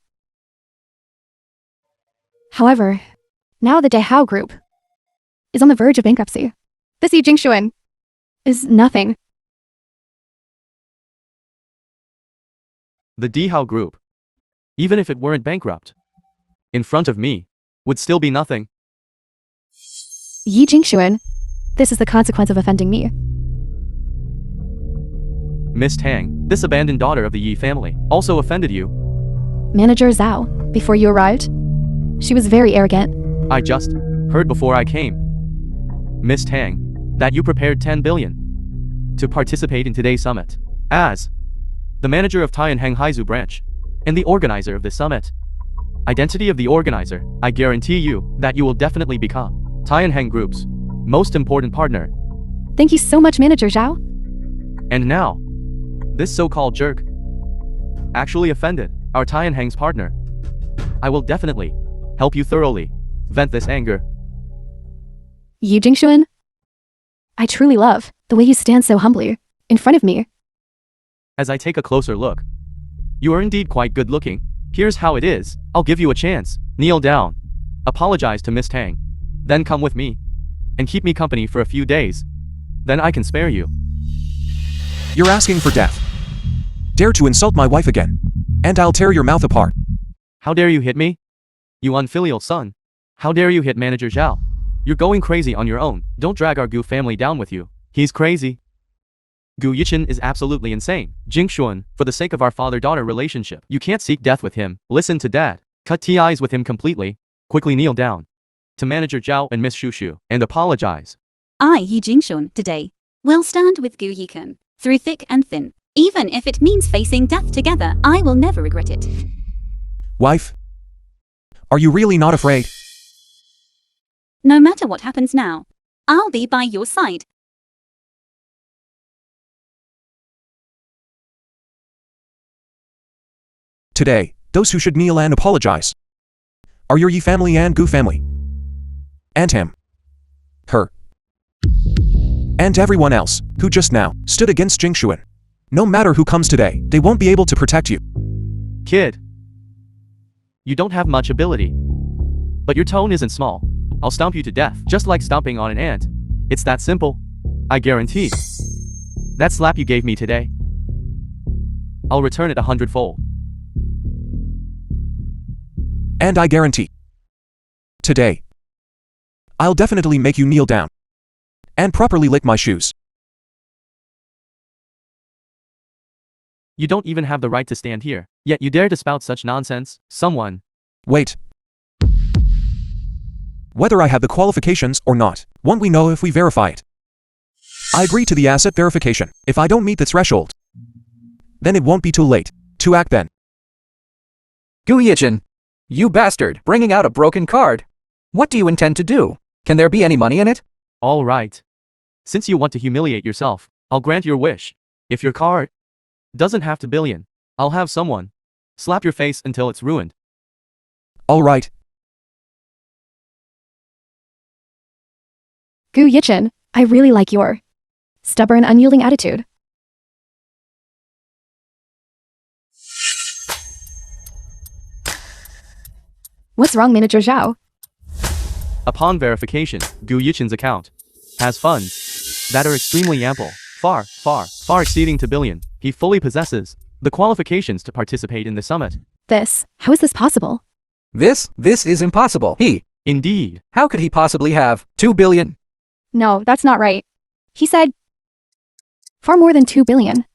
However, now the Dehao Group is on the verge of bankruptcy. This Yi Jingshuan is nothing. The Dehao Group, even if it weren't bankrupt, in front of me, would still be nothing. Yi Jingshuan, this is the consequence of offending me. Miss Tang, this abandoned daughter of the Yi family, also offended you. Manager Zhao, before you arrived? She was very arrogant. I just heard before I came, Miss Tang, that you prepared 10 billion to participate in today's summit. As the manager of Tianheng Haizu branch and the organizer of this summit, identity of the organizer, I guarantee you that you will definitely become Tianheng Group's most important partner. Thank you so much, Manager Zhao. And now, this so-called jerk actually offended our Tianheng's partner. I will definitely help you thoroughly vent this anger. Yi Jingshuan? I truly love the way you stand so humbly in front of me. As I take a closer look, you are indeed quite good looking. Here's how it is. I'll give you a chance. Kneel down. Apologize to Miss Tang. Then come with me. And keep me company for a few days. Then I can spare you. You're asking for death. Dare to insult my wife again, and I'll tear your mouth apart. How dare you hit me? You unfilial son. How dare you hit Manager Zhao? You're going crazy on your own. Don't drag our Gu family down with you. He's crazy. Gu Yichen is absolutely insane. Jingshuan, for the sake of our father-daughter relationship, you can't seek death with him. Listen to Dad. Cut ties with him completely. Quickly kneel down to Manager Zhao and Miss Shushu and apologize. I, Yi Jingshun, today will stand with Gu Yiken through thick and thin. Even if it means facing death together, I will never regret it. Wife? Are you really not afraid? No matter what happens now, I'll be by your side. Today, those who should kneel and apologize are your Yi family and Gu family. And him. Her. And everyone else who just now stood against Jingshuan. No matter who comes today, they won't be able to protect you. Kid, you don't have much ability, but your tone isn't small. I'll stomp you to death, just like stomping on an ant. It's that simple. I guarantee. That slap you gave me today, I'll return it 100-fold. And I guarantee. Today, I'll definitely make you kneel down and properly lick my shoes. You don't even have the right to stand here, yet you dare to spout such nonsense. Someone. Wait. Whether I have the qualifications or not, won't we know if we verify it? I agree to the asset verification. If I don't meet the threshold, then it won't be too late to act then. Gu Yichen, you bastard, bringing out a broken card. What do you intend to do? Can there be any money in it? All right. Since you want to humiliate yourself, I'll grant your wish. If your card doesn't have to billion, I'll have someone slap your face until it's ruined. All right. Gu Yichen, I really like your stubborn, unyielding attitude. What's wrong, Manager Zhao? Upon verification, Gu Yichen's account has funds that are extremely ample, far exceeding to billion. He fully possesses the qualifications to participate in the summit. How is this possible? This is impossible. Indeed. How could he possibly have 2 billion? No, that's not right. He said far more than 2 billion.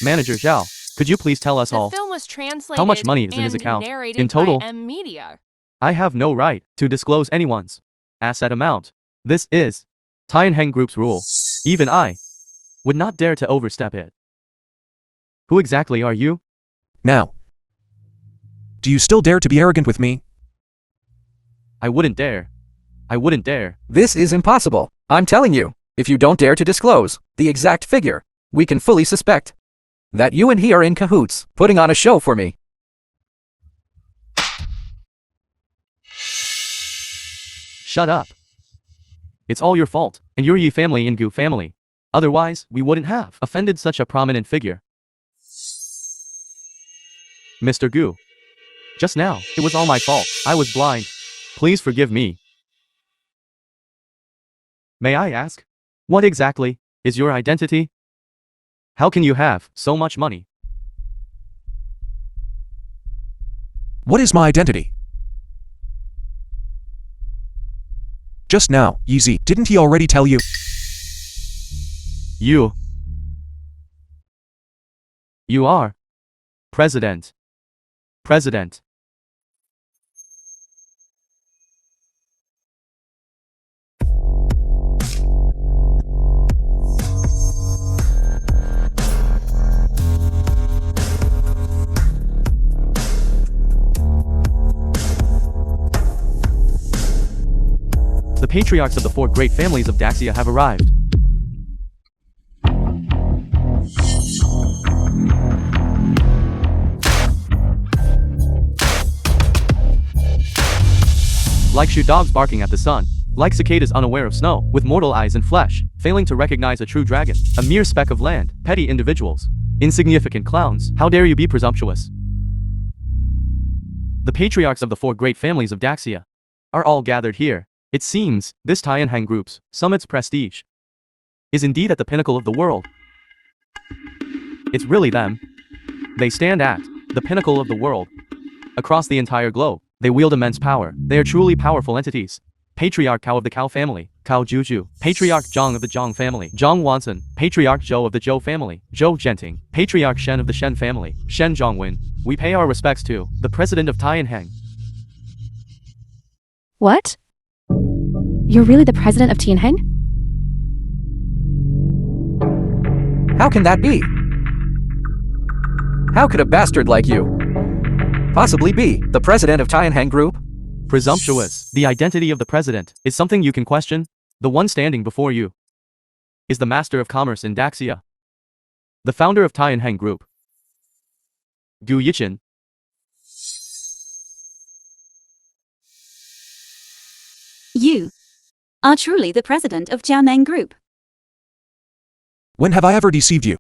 Manager Zhao, could you please tell us The all film was translated how much money is in his and account narrated in total? by M Media. I have no right to disclose anyone's asset amount. This is Tianheng Group's rule. Even I would not dare to overstep it. Who exactly are you? Now, do you still dare to be arrogant with me? I wouldn't dare. I wouldn't dare. This is impossible. I'm telling you, if you don't dare to disclose the exact figure, we can fully suspect that you and he are in cahoots, putting on a show for me. Shut up. It's all your fault, and your Yi family and Gu family. Otherwise, we wouldn't have offended such a prominent figure. Mr. Gu. Just now, it was all my fault. I was blind. Please forgive me. May I ask, what exactly is your identity? How can you have so much money? What is my identity? Just now, Yeezy, didn't he already tell you? You are President. patriarchs of the 4 great families of Daxia have arrived. Like shoe dogs barking at the sun, like cicadas unaware of snow, with mortal eyes and flesh, failing to recognize a true dragon, a mere speck of land, petty individuals, insignificant clowns, how dare you be presumptuous? The patriarchs of the 4 great families of Daxia are all gathered here. It seems, this Tianheng group's summit's prestige is indeed at the pinnacle of the world. It's really them. They stand at the pinnacle of the world. Across the entire globe, they wield immense power. They are truly powerful entities. Patriarch Cao of the Cao family, Cao Juju. Patriarch Zhang of the Zhang family, Zhang Wanson. Patriarch Zhou of the Zhou family, Zhou Genting. Patriarch Shen of the Shen family, Shen Zhongwen. We pay our respects to the president of Tianheng. What? You're really the president of Tianheng? How can that be? How could a bastard like you possibly be the president of Tianheng Group? Presumptuous. The identity of the president is something you can question. The one standing before you is the master of commerce in Daxia, the founder of Tianheng Group, Gu Yichin. You are truly the president of Jianeng Group. When have I ever deceived you?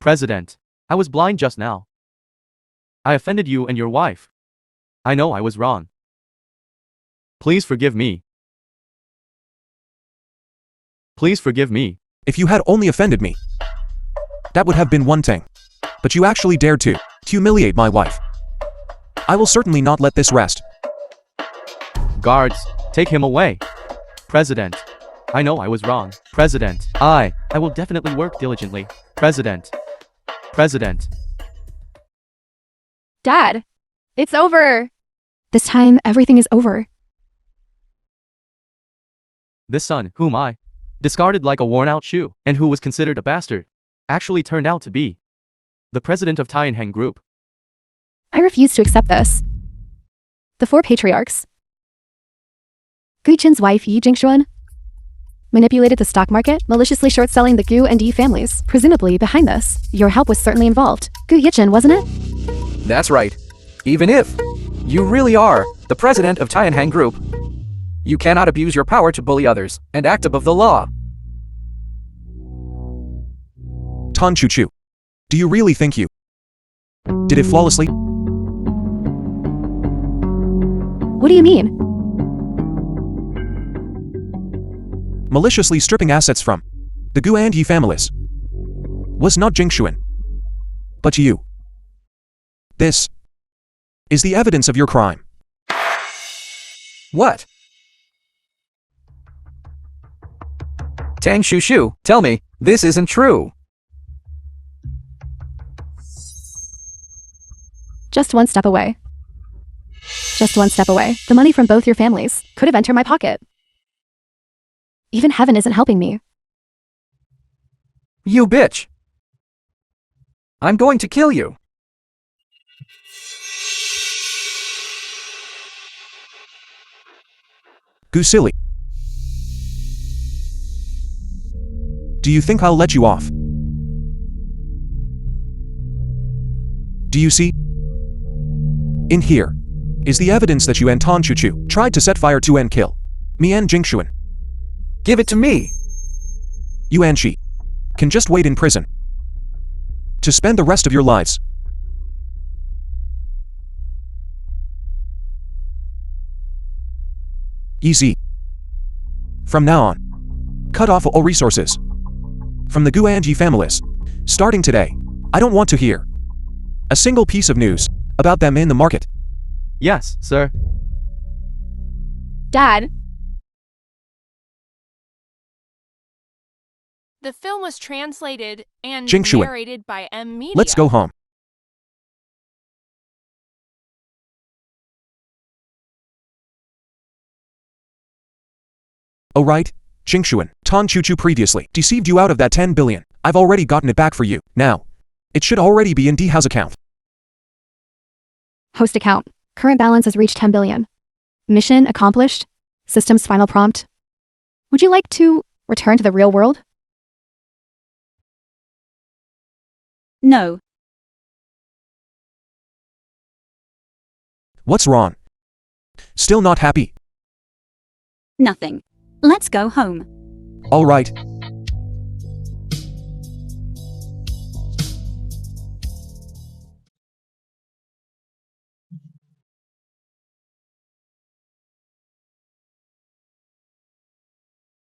President, I was blind just now. I offended you and your wife. I know I was wrong. Please forgive me. Please forgive me. If you had only offended me, that would have been one thing. But you actually dared to humiliate my wife. I will certainly not let this rest. Guards, take him away. President, I know I was wrong. President, I will definitely work diligently. President. President. Dad, it's over. This time, everything is over. This son, whom I discarded like a worn-out shoe, and who was considered a bastard, actually turned out to be the president of Tianheng Group. I refuse to accept this. The 4 patriarchs. Gu Qin's wife Yi Jingshuan manipulated the stock market, maliciously short-selling the Gu and Yi families. Presumably, behind this, your help was certainly involved. Gu Yichin, wasn't it? That's right. Even if you really are the president of Tianheng Group, you cannot abuse your power to bully others and act above the law. Tan Chu Chu, do you really think you did it flawlessly? What do you mean? Maliciously stripping assets from the Gu and Yi families was not Jingshuan, but you. This is the evidence of your crime. What? Tang Shu Shu, tell me, this isn't true. Just one step away. Just one step away. The money from both your families could have entered my pocket. Even heaven isn't helping me. You bitch. I'm going to kill you. Gu silly. Do you think I'll let you off? Do you see? In here is the evidence that you and Tan Chu Chu tried to set fire to and kill me and Jingshuan. Give it to me. You and she can just wait in prison to spend the rest of your lives. Easy. From now on, cut off all resources from the Gu and Yi families. Starting today, I don't want to hear a single piece of news about them in the market. Yes, sir. Dad, The film was translated and Jingshuan, narrated by M Media. let's go home. Oh right, Jingshuan, Tan Chu Chu previously deceived you out of that 10 billion. I've already gotten it back for you. Now, it should already be in Dehao's account. Host account. Current balance has reached 10 billion. Mission accomplished. System's final prompt. Would you like to return to the real world? No. What's wrong? Still not happy? Nothing. Let's go home. All right.